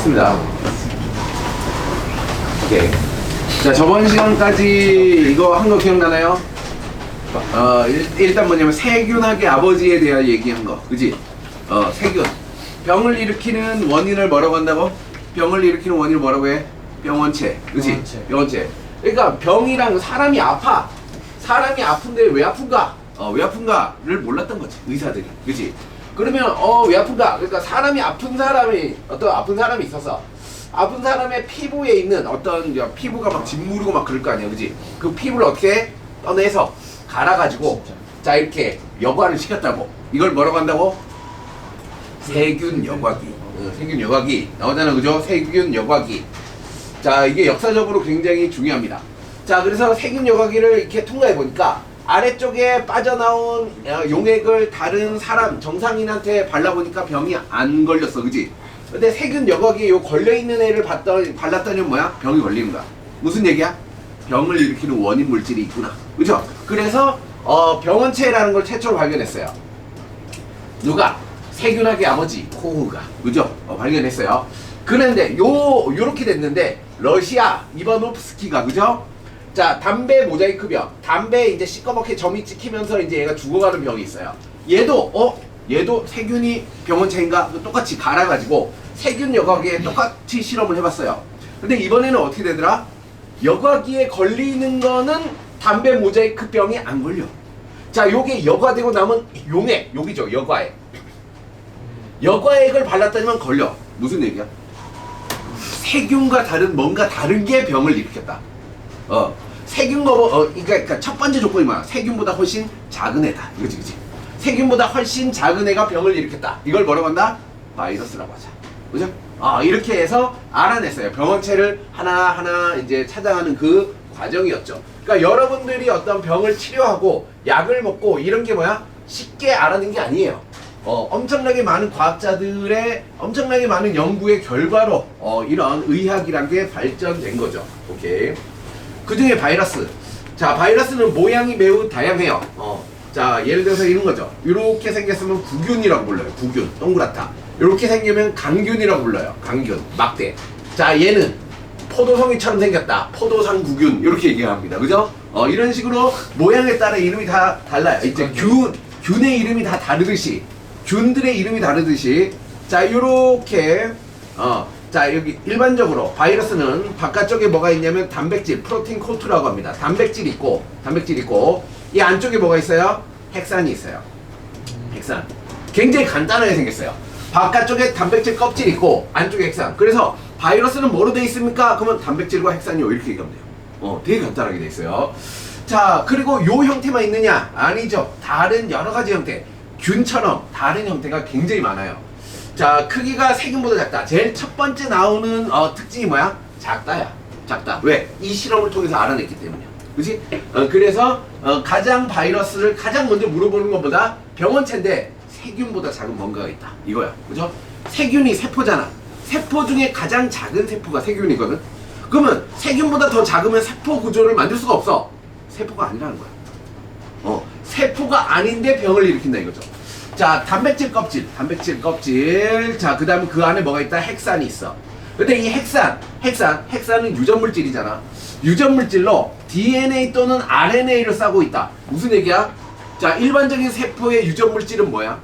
됐습니다. 오케이. 자, 저번 시간까지 이거 한 거 기억나나요? 일단 뭐냐면 세균학의 아버지에 대한 얘기한 거, 그지? 세균. 병을 일으키는 원인을 뭐라고 한다고? 병을 일으키는 원인을 뭐라고 해? 병원체, 그지? 병원체. 그러니까 병이랑 사람이 아파. 사람이 아픈데 왜 아픈가? 왜 아픈가를 몰랐던 거지, 의사들이, 그지? 그러면 왜 아픈가? 그러니까 사람이 아픈 사람이 있어서 아픈 사람의 피부에 있는 어떤 피부가 막 짓무르고 막 그럴 거 아니야, 그지? 그 피부를 어떻게 떠내서 갈아가지고 자 이렇게 여과를 시켰다고. 이걸 뭐라고 한다고? 세균 여과기. 세균 여과기 나오잖아, 그죠? 세균 여과기. 자, 이게 역사적으로 굉장히 중요합니다. 자, 그래서 세균 여과기를 이렇게 통과해 보니까 아래쪽에 빠져나온 용액을 다른 사람, 정상인한테 발라보니까 병이 안 걸렸어, 그지? 근데 세균 여과기에 요 걸려있는 애를 발랐더니 뭐야? 병이 걸리는 거야. 무슨 얘기야? 병을 일으키는 원인 물질이 있구나, 그죠? 그래서 병원체라는 걸 최초로 발견했어요. 누가? 세균학의 아버지 코흐가, 그죠? 발견했어요. 그런데 요렇게 됐는데 러시아 이바노프스키가, 그죠? 자, 담배 모자이크 병. 담배에 이제 시꺼멓게 점이 찍히면서 이제 얘가 죽어가는 병이 있어요. 얘도 세균이 병원체인가? 똑같이 갈아가지고 세균 여과기에 똑같이 실험을 해봤어요. 근데 이번에는 어떻게 되더라? 여과기에 걸리는 거는 담배 모자이크 병이 안 걸려. 자, 요게 여과되고 남은 용액, 여기죠, 여과액. 여과액을 발랐더니만 걸려. 무슨 얘기야? 세균과 뭔가 다른 게 병을 일으켰다. 세균과 그러니까 첫 번째 조건이 뭐야? 세균보다 훨씬 작은 애다. 이거지, 그지? 세균보다 훨씬 작은 애가 병을 일으켰다. 이걸 뭐라고 한다? 바이러스라고 하자. 그죠? 이렇게 해서 알아냈어요. 병원체를 하나하나 이제 찾아가는 그 과정이었죠. 그러니까 여러분들이 어떤 병을 치료하고 약을 먹고 이런 게 뭐야? 쉽게 알아낸 게 아니에요. 엄청나게 많은 과학자들의 엄청나게 많은 연구의 결과로 이런 의학이란 게 발전된 거죠. 오케이. 그 중에 바이러스. 자, 바이러스는 모양이 매우 다양해요. 자, 예를 들어서 이런 거죠. 이렇게 생겼으면 구균이라고 불러요. 구균, 동그랗다. 이렇게 생기면 강균이라고 불러요. 강균, 막대. 자, 얘는 포도송이처럼 생겼다. 포도상 구균, 이렇게 얘기합니다. 그죠? 이런 식으로 모양에 따라 이름이 다 달라요. 이제 균의 이름이 다 다르듯이, 균들의 이름이 다르듯이, 자, 요렇게 자, 여기 일반적으로 바이러스는 바깥쪽에 뭐가 있냐면 단백질, 프로틴 코트라고 합니다. 단백질 있고 이 안쪽에 뭐가 있어요? 핵산이 있어요. 핵산. 굉장히 간단하게 생겼어요. 바깥쪽에 단백질 껍질 있고 안쪽에 핵산. 그래서 바이러스는 뭐로 돼 있습니까? 그러면 단백질과 핵산이요, 이렇게 얘기하면 돼요. 되게 간단하게 돼 있어요. 자, 그리고 요 형태만 있느냐? 아니죠. 다른 여러 가지 형태, 균처럼 다른 형태가 굉장히 많아요. 자, 크기가 세균보다 작다. 제일 첫 번째 나오는 특징이 뭐야? 작다야. 작다. 왜? 이 실험을 통해서 알아냈기 때문이야. 그치? 그래서 바이러스를 가장 먼저 물어보는 것보다 병원체인데 세균보다 작은 뭔가가 있다. 이거야. 그죠? 세균이 세포잖아. 세포 중에 가장 작은 세포가 세균이거든. 그러면 세균보다 더 작으면 세포 구조를 만들 수가 없어. 세포가 아니라는 거야. 세포가 아닌데 병을 일으킨다 이거죠. 자, 단백질 껍질. 자, 그 다음에 그 안에 뭐가 있다? 핵산이 있어. 근데 이 핵산은 유전물질이잖아. 유전물질로 DNA 또는 RNA를 싸고 있다. 무슨 얘기야? 자, 일반적인 세포의 유전물질은 뭐야?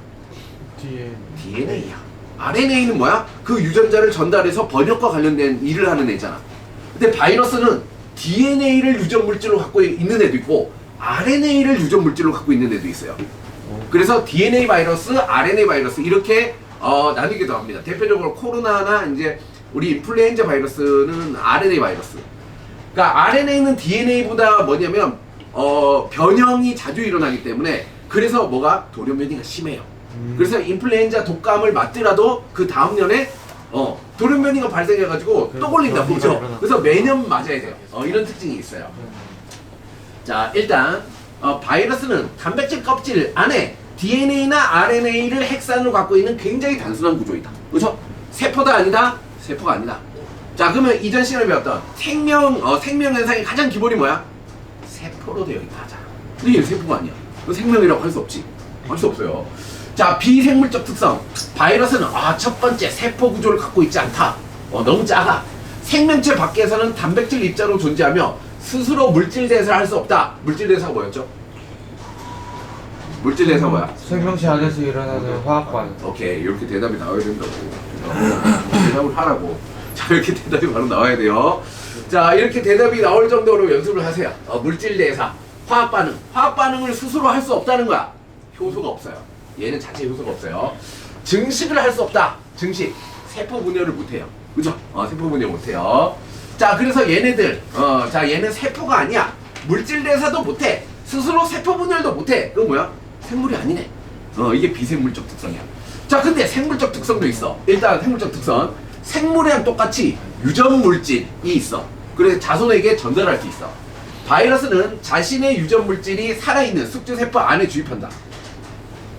DNA야. RNA는 뭐야? 그 유전자를 전달해서 번역과 관련된 일을 하는 애잖아. 근데 바이러스는 DNA를 유전물질로 갖고 있는 애도 있고 RNA를 유전물질로 갖고 있는 애도 있어요. 그래서 DNA 바이러스, RNA 바이러스 이렇게 나뉘기도 합니다. 대표적으로 코로나나 이제 우리 인플루엔자 바이러스는 RNA 바이러스. 그러니까 RNA는 DNA보다 뭐냐면 변형이 자주 일어나기 때문에 그래서 뭐가 돌연변이가 심해요. 그래서 인플루엔자 독감을 맞더라도 그 다음 년에 돌연변이가 발생해가지고 또 걸린다, 그죠? 그래서 매년 맞아야 돼요. 이런 특징이 있어요. 자, 일단 바이러스는 단백질 껍질 안에 DNA나 RNA를 핵산으로 갖고 있는 굉장히 단순한 구조이다. 그렇죠? 세포다 아니다? 세포가 아니다. 자, 그러면 이전 시간에 배웠던 생명 현상의 가장 기본이 뭐야? 세포로 되어 있다 하잖아. 근데 얘는 세포가 아니야. 생명이라고 할 수 없지. 할 수 없어요. 자, 비생물적 특성. 바이러스는 첫 번째 세포 구조를 갖고 있지 않다. 너무 작아. 생명체 밖에서는 단백질 입자로 존재하며 스스로 물질 대사를 할 수 없다. 물질 대사가 뭐였죠? 물질 대사가 뭐야? 생명체 안에서 일어나는 화학 반응. 오케이, 이렇게 대답이 나와야 된다고. 대답을 하라고. 자, 이렇게 대답이 바로 나와야 돼요. 자, 이렇게 대답이 나올 정도로 연습을 하세요. 물질 대사, 화학 반응. 화학 반응을 스스로 할 수 없다는 거야. 효소가 없어요. 얘는 자체 효소가 없어요. 증식을 할 수 없다. 증식. 세포 분열을 못해요. 그죠? 세포 분열 못해요. 자, 그래서 얘네들, 자, 얘는 세포가 아니야. 물질 대사도 못해. 스스로 세포 분열도 못해. 그건 뭐야? 생물이 아니네. 이게 비생물적 특성이야. 자, 근데 생물적 특성도 있어. 일단 생물적 특성. 생물이랑 똑같이 유전 물질이 있어. 그래서 자손에게 전달할 수 있어. 바이러스는 자신의 유전 물질이 살아있는 숙주 세포 안에 주입한다.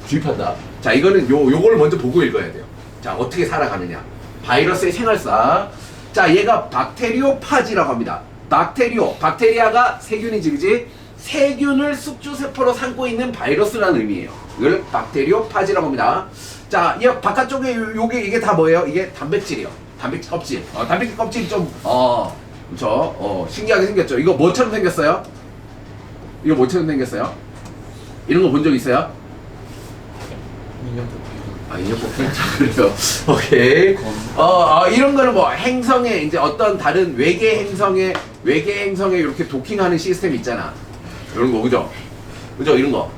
주입한다. 자, 이거는 요걸 먼저 보고 읽어야 돼요. 자, 어떻게 살아가느냐. 바이러스의 생활사. 자, 얘가 박테리오파지라고 합니다. 박테리아가 세균이지, 그지? 세균을 숙주세포로 삼고 있는 바이러스라는 의미예요. 이걸 박테리오파지라고 합니다. 자, 이 바깥쪽에 이게 다 뭐예요? 이게 단백질이에요. 단백질 껍질. 단백질 껍질이 좀, 그쵸? 신기하게 생겼죠? 이거 뭐처럼 생겼어요? 이거 뭐처럼 생겼어요? 이런 거 본 적 있어요? 인형 인형 뽑기? 그래요. 오케이. 이런 거는 뭐 행성에 이제 어떤 다른 외계 행성에 이렇게 도킹하는 시스템 있잖아. 이런 거, 그죠? 그죠? 이런 거.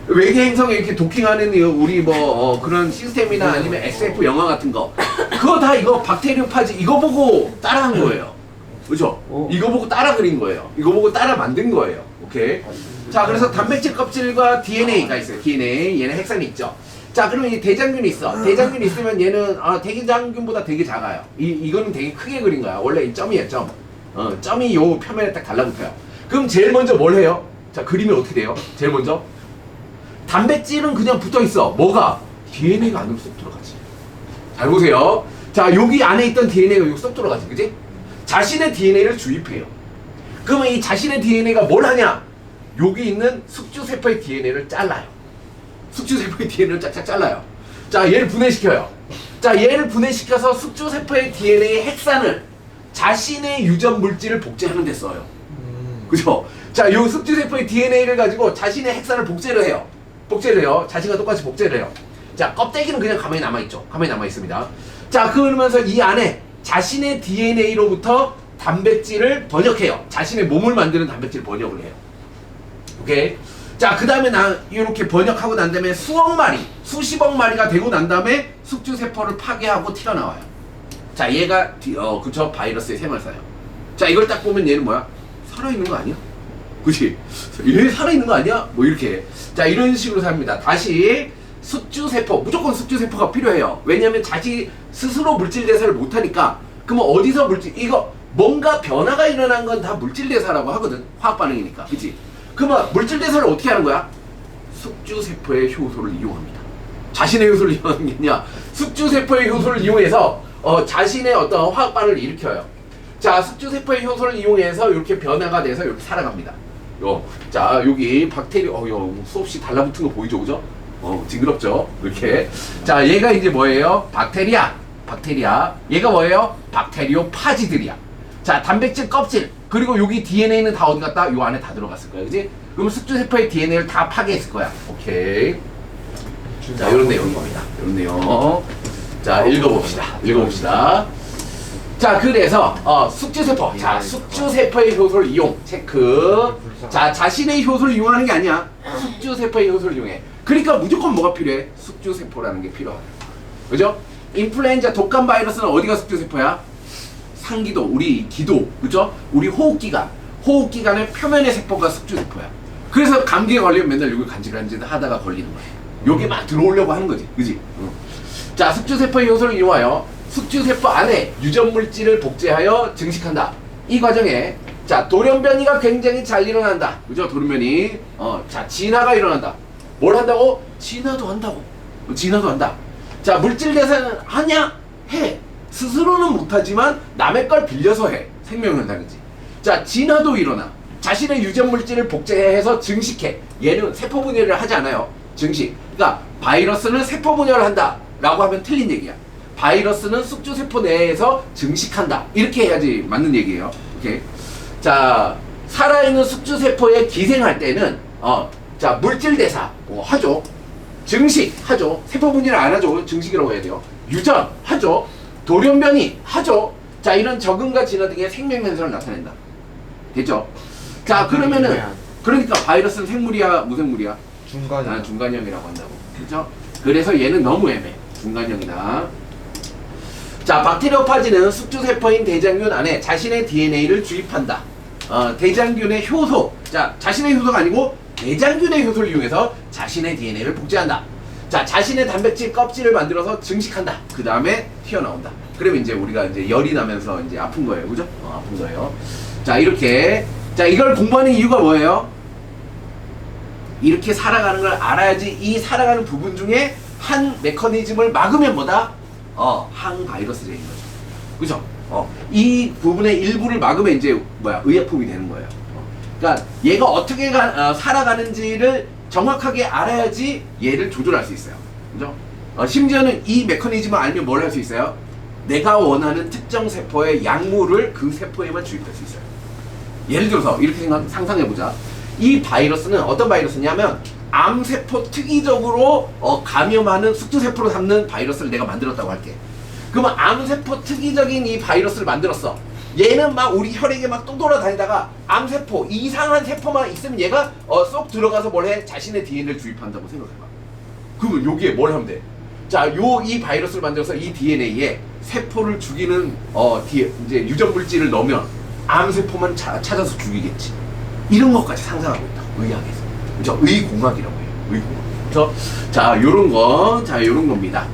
외계 행성에 이렇게 도킹하는 우리 그런 시스템이나 아니면 SF 영화 같은 거. 그거 다 이거 박테리오파지 이거 보고 따라한 거예요. 그죠? 이거 보고 따라 그린 거예요. 이거 보고 따라 만든 거예요. 오케이. 자, 그래서 단백질 껍질과 DNA가 있어요. DNA. 얘는 핵산이 있죠. 자, 그러면 이 대장균이 있어. 대장균이 있으면 얘는 대장균보다 되게 작아요. 이거는 되게 크게 그린 거야. 원래 이 점이에요, 점. 점이 요 표면에 딱 달라붙어요. 그럼 제일 먼저 뭘 해요? 자, 그리면 어떻게 돼요? 제일 먼저 단백질은 그냥 붙어 있어. 뭐가? DNA가 안으로 쏙 들어가지. 잘 보세요. 자, 여기 안에 있던 DNA가 여기 쏙 들어가지, 그지? 자신의 DNA를 주입해요. 그러면 이 자신의 DNA가 뭘 하냐? 여기 있는 숙주세포의 DNA를 잘라요. 숙주세포의 DNA를 짝짝 잘라요. 자, 얘를 분해시켜요. 자, 얘를 분해시켜서 숙주세포의 DNA 핵산을 자신의 유전 물질을 복제하는 데 써요. 그죠? 자, 요 숙주세포의 DNA를 가지고 자신의 핵산을 복제를 해요. 자신과 똑같이 복제를 해요. 자, 껍데기는 그냥 가만히 남아있죠. 가만히 남아있습니다. 자, 그러면서 이 안에 자신의 DNA로부터 단백질을 번역해요. 자신의 몸을 만드는 단백질을 번역을 해요. 오케이? 자, 그 다음에 이렇게 번역하고 난 다음에 수십억 마리가 되고 난 다음에 숙주세포를 파괴하고 튀어나와요. 자, 얘가, 그쵸? 바이러스의 생활사예요. 자, 이걸 딱 보면 얘는 뭐야? 살아있는 거 아니야? 그치? 얘 살아있는 거 아니야? 뭐 이렇게. 자, 이런 식으로 삽니다. 다시 숙주세포, 무조건 숙주세포가 필요해요. 왜냐면 자기 스스로 물질대사를 못하니까. 그러면 어디서 이거 뭔가 변화가 일어난 건 다 물질대사라고 하거든. 화학반응이니까. 그치? 그러면 물질대사를 어떻게 하는 거야? 숙주세포의 효소를 이용합니다. 자신의 효소를 이용하는 게 아니라 숙주세포의 효소를 이용해서 자신의 어떤 화학반응을 일으켜요. 자, 숙주세포의 효소를 이용해서 이렇게 변화가 돼서 이렇게 살아갑니다. 자, 여기 수없이 달라붙은 거 보이죠, 그죠? 징그럽죠? 이렇게. 자, 얘가 이제 뭐예요? 박테리아. 얘가 뭐예요? 박테리오파지들이야. 자, 단백질 껍질. 그리고 여기 DNA는 다 어디 갔다? 요 안에 다 들어갔을 거야, 그지? 그럼 숙주세포의 DNA를 다 파괴했을 거야. 오케이. 자, 요런 내용입니다. 요런 내용. 자, 읽어봅시다. 자, 그래서 숙주세포. 자, 숙주세포의 효소를 이용. 체크. 자, 자신의 효소를 이용하는 게 아니야. 숙주세포의 효소를 이용해. 그러니까 무조건 뭐가 필요해? 숙주세포라는 게 필요하다. 그죠? 인플루엔자 독감 바이러스는 어디가 숙주세포야? 상기도, 우리 기도, 그죠? 우리 호흡기관의 표면의 세포가 숙주세포야. 그래서 감기에 걸리면 맨날 여기 간질간질 하다가 걸리는 거야. 여기 막 들어오려고 하는 거지, 그지? 자, 숙주세포의 효소를 이용하여 숙주세포 안에 유전물질을 복제하여 증식한다. 이 과정에 자, 돌연변이가 굉장히 잘 일어난다. 그죠? 돌연변이. 자, 진화가 일어난다. 뭘 한다고? 진화도 한다. 자, 물질 대사는 하냐? 해. 스스로는 못하지만 남의 걸 빌려서 해. 생명현상이지. 자, 진화도 일어나. 자신의 유전 물질을 복제해서 증식해. 얘는 세포 분열을 하지 않아요. 증식. 그러니까 바이러스는 세포 분열을 한다 라고 하면 틀린 얘기야. 바이러스는 숙주세포 내에서 증식한다. 이렇게 해야지 맞는 얘기예요. 오케이. 자, 살아있는 숙주세포에 기생할 때는 자, 물질 대사 하죠. 증식 하죠. 세포 분리를 안 하죠. 증식이라고 해야 돼요. 유전 하죠. 돌연변이 하죠. 자, 이런 적응과 진화 등의 생명 현상을 나타낸다. 됐죠? 자, 그러면은 그러니까 바이러스는 생물이야, 무생물이야? 중간이야. 중간형이라고 한다고. 그렇죠? 그래서 얘는 너무 애매해. 중간형이다. 자, 박테리오파지는 숙주세포인 대장균 안에 자신의 DNA를 주입한다. 대장균의 효소. 자, 자신의 효소가 아니고 대장균의 효소를 이용해서 자신의 DNA를 복제한다. 자, 자신의 단백질 껍질을 만들어서 증식한다. 그 다음에 튀어나온다. 그러면 이제 우리가 이제 열이 나면서 이제 아픈 거예요. 그죠? 아픈 거예요. 자, 이렇게. 자, 이걸 공부하는 이유가 뭐예요? 이렇게 살아가는 걸 알아야지 이 살아가는 부분 중에 한 메커니즘을 막으면 뭐다? 항바이러스제인 거죠. 그죠? 이 부분의 일부를 막으면 이제 의약품이 되는 거예요. 그러니까 얘가 어떻게 살아가는지를 정확하게 알아야지 얘를 조절할 수 있어요. 그죠? 심지어는 이 메커니즘을 알면 뭘 할 수 있어요? 내가 원하는 특정 세포의 약물을 그 세포에만 주입할 수 있어요. 예를 들어서 이렇게 상상해보자. 이 바이러스는 어떤 바이러스냐면 암세포 특이적으로 감염하는 숙주세포로 삼는 바이러스를 내가 만들었다고 할게. 그러면 암세포 특이적인 이 바이러스를 만들었어. 얘는 막 우리 혈액에 막 또 돌아다니다가 암세포, 이상한 세포만 있으면 얘가 쏙 들어가서 뭘 해? 자신의 DNA를 주입한다고 생각해봐. 그러면 여기에 뭘 하면 돼? 자, 이 바이러스를 만들어서 이 DNA에 세포를 죽이는 이제 유전 물질을 넣으면 암세포만 찾아서 죽이겠지. 이런 것까지 상상하고 있다. 의학에서. 그죠? 의공학이라고 해요. 의공학. 그죠? 자, 요런 겁니다.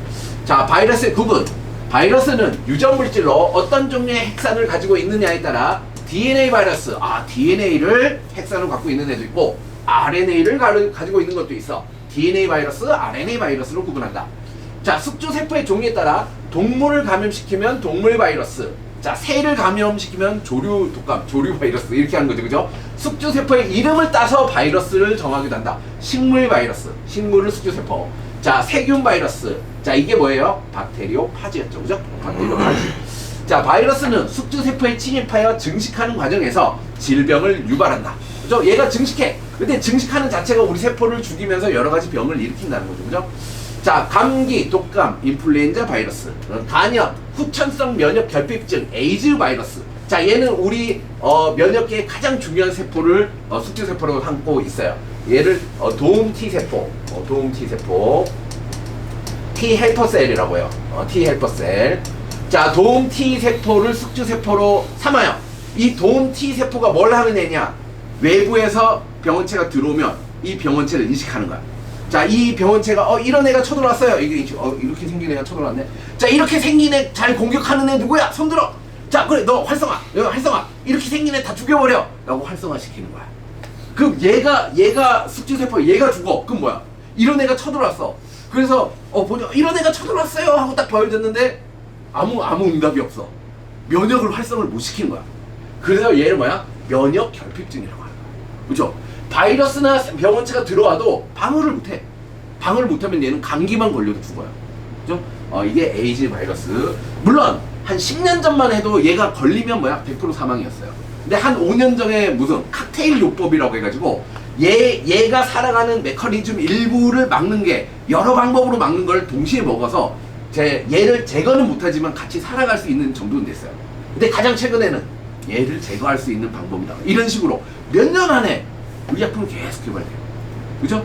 자, 바이러스의 구분. 바이러스는 유전 물질로 어떤 종류의 핵산을 가지고 있느냐에 따라 DNA 바이러스, DNA를 핵산을 갖고 있는 애도 있고 RNA를 가지고 있는 것도 있어. DNA 바이러스, RNA 바이러스로 구분한다. 자, 숙주세포의 종류에 따라 동물을 감염시키면 동물 바이러스, 자, 새를 감염시키면 조류 독감, 조류 바이러스 이렇게 하는 거죠. 그죠? 숙주세포의 이름을 따서 바이러스를 정하기도 한다. 식물 바이러스, 식물은 숙주세포. 자, 세균 바이러스. 자, 이게 뭐예요? 박테리오파지였죠. 그죠? 박테리오파지. 자, 바이러스는 숙주세포에 침입하여 증식하는 과정에서 질병을 유발한다. 그죠? 얘가 증식해. 근데 증식하는 자체가 우리 세포를 죽이면서 여러 가지 병을 일으킨다는 거죠. 그죠? 자, 감기, 독감, 인플루엔자 바이러스, 간염, 후천성 면역 결핍증, 에이즈 바이러스. 자, 얘는 우리 면역계의 가장 중요한 세포를 숙주세포로 삼고 있어요. 얘를 도움 T세포, T헬퍼셀이라고 해요. T헬퍼셀. 자, 도움 T세포를 숙주세포로 삼아요. 이 도움 T세포가 뭘 하는 애냐? 외부에서 병원체가 들어오면 이 병원체를 인식하는 거야. 자, 이 병원체가 이런 애가 쳐들어왔어요. 이렇게 생긴 애가 쳐들어왔네. 자, 이렇게 생긴 애 잘 공격하는 애 누구야? 손 들어. 자, 그래, 너 활성화. 이렇게 생긴 애 다 죽여버려. 라고 활성화 시키는 거야. 그럼 얘가 숙주세포, 얘가 죽어. 그럼 뭐야? 이런 애가 쳐들어왔어. 그래서 보자, 이런 애가 쳐들어왔어요 하고 딱 보여줬는데 아무 응답이 없어. 면역을 활성을 못 시키는 거야. 그래서 얘는 뭐야? 면역 결핍증이라고 하는 거야. 그죠? 바이러스나 병원체가 들어와도 방어를 못해. 방어를 못하면 얘는 감기만 걸려도 죽어요. 그죠? 이게 에이즈 바이러스. 물론 한 10년 전만 해도 얘가 걸리면 뭐야? 100% 사망이었어요. 근데 한 5년 전에 무슨 칵테일 요법이라고 해가지고 얘가 살아가는 메커니즘 일부를 막는 게 여러 방법으로 막는 걸 동시에 먹어서 얘를 제거는 못하지만 같이 살아갈 수 있는 정도는 됐어요. 근데 가장 최근에는 얘를 제거할 수 있는 방법이다. 이런 식으로 몇 년 안에 의약품을 계속 개발돼요. 그죠?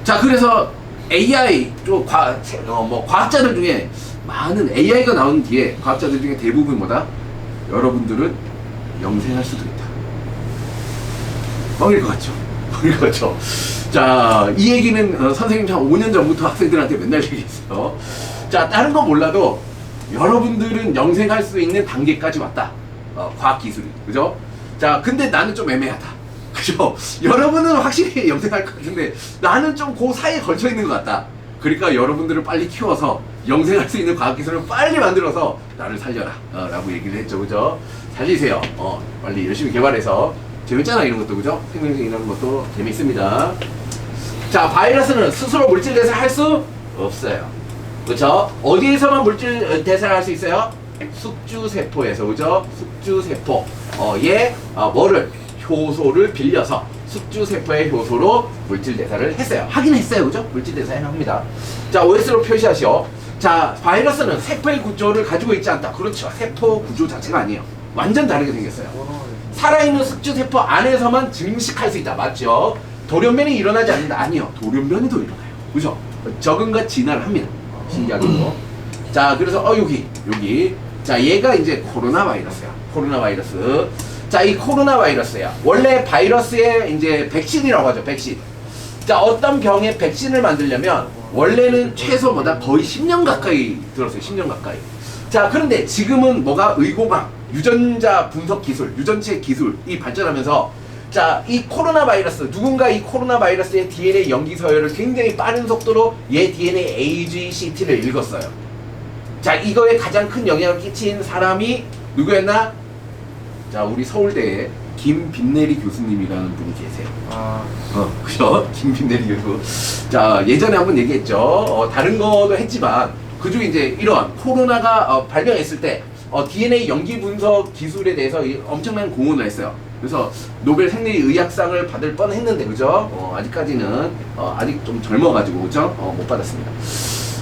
자, 그래서 AI, 과학자들 중에 많은 AI가 나온 뒤에 과학자들 중에 대부분 뭐다? 여러분들은 영생할 수도 있다. 뻥일 것 같죠? 뻥일 것 같죠? 자, 이 얘기는 선생님이 한 5년 전부터 학생들한테 맨날 얘기했어요. 자, 다른 건 몰라도 여러분들은 영생할 수 있는 단계까지 왔다. 과학기술이. 그죠? 자, 근데 나는 좀 애매하다. 그죠? 여러분은 확실히 영생할 것 같은데 나는 좀 그 사이에 걸쳐 있는 것 같다. 그러니까 여러분들을 빨리 키워서 영생할 수 있는 과학기술을 빨리 만들어서 나를 살려라. 라고 얘기를 했죠. 그죠? 살리세요. 빨리 열심히 개발해서. 재밌잖아, 이런 것도. 그죠? 생명력 이런 것도 재밌습니다. 자, 바이러스는 스스로 물질 대사를 할 수 없어요. 그죠? 어디에서만 물질 대사를 할 수 있어요? 숙주세포에서, 그죠? 숙주세포. 뭐를? 효소를 빌려서 숙주세포의 효소로 물질 대사를 했어요. 하긴 했어요, 그죠? 물질 대사를 합니다. 자, OS로 표시하시오. 자, 바이러스는 세포의 구조를 가지고 있지 않다. 그렇죠. 세포 구조 자체가 아니에요. 완전 다르게 생겼어요. 살아있는 숙주세포 안에서만 증식할 수 있다. 맞죠? 돌연변이 일어나지 않는다. 아니요. 돌연변이도 일어나요. 그죠? 적응과 진화를 합니다. 신기하게도. 자, 그래서 여기. 자, 얘가 이제 코로나 바이러스야. 코로나 바이러스. 자, 이 코로나 바이러스야. 원래 바이러스의 이제 백신이라고 하죠. 백신. 자, 어떤 병의 백신을 만들려면 원래는 최소보다 거의 10년 가까이 들었어요. 10년 가까이. 자, 그런데 지금은 뭐가 의공학, 유전자 분석 기술, 유전체 기술이 발전하면서 자, 이 코로나 바이러스, 누군가 이 코로나 바이러스의 DNA 연기 서열을 굉장히 빠른 속도로 얘 DNA AGCT를 읽었어요. 자, 이거에 가장 큰 영향을 끼친 사람이 누구였나? 자, 우리 서울대에 김빈내리 교수님이라는 분이 계세요. 그죠? 김빈내리 교수. 자, 예전에 한번 얘기했죠. 다른 거도 했지만, 그중에 이제 이런 코로나가 발병했을 때, DNA 연기 분석 기술에 대해서 엄청난 공헌을 했어요. 그래서 노벨 생리의학상을 받을 뻔 했는데, 그죠? 아직까지는, 아직 좀 젊어가지고, 그죠? 못 받았습니다.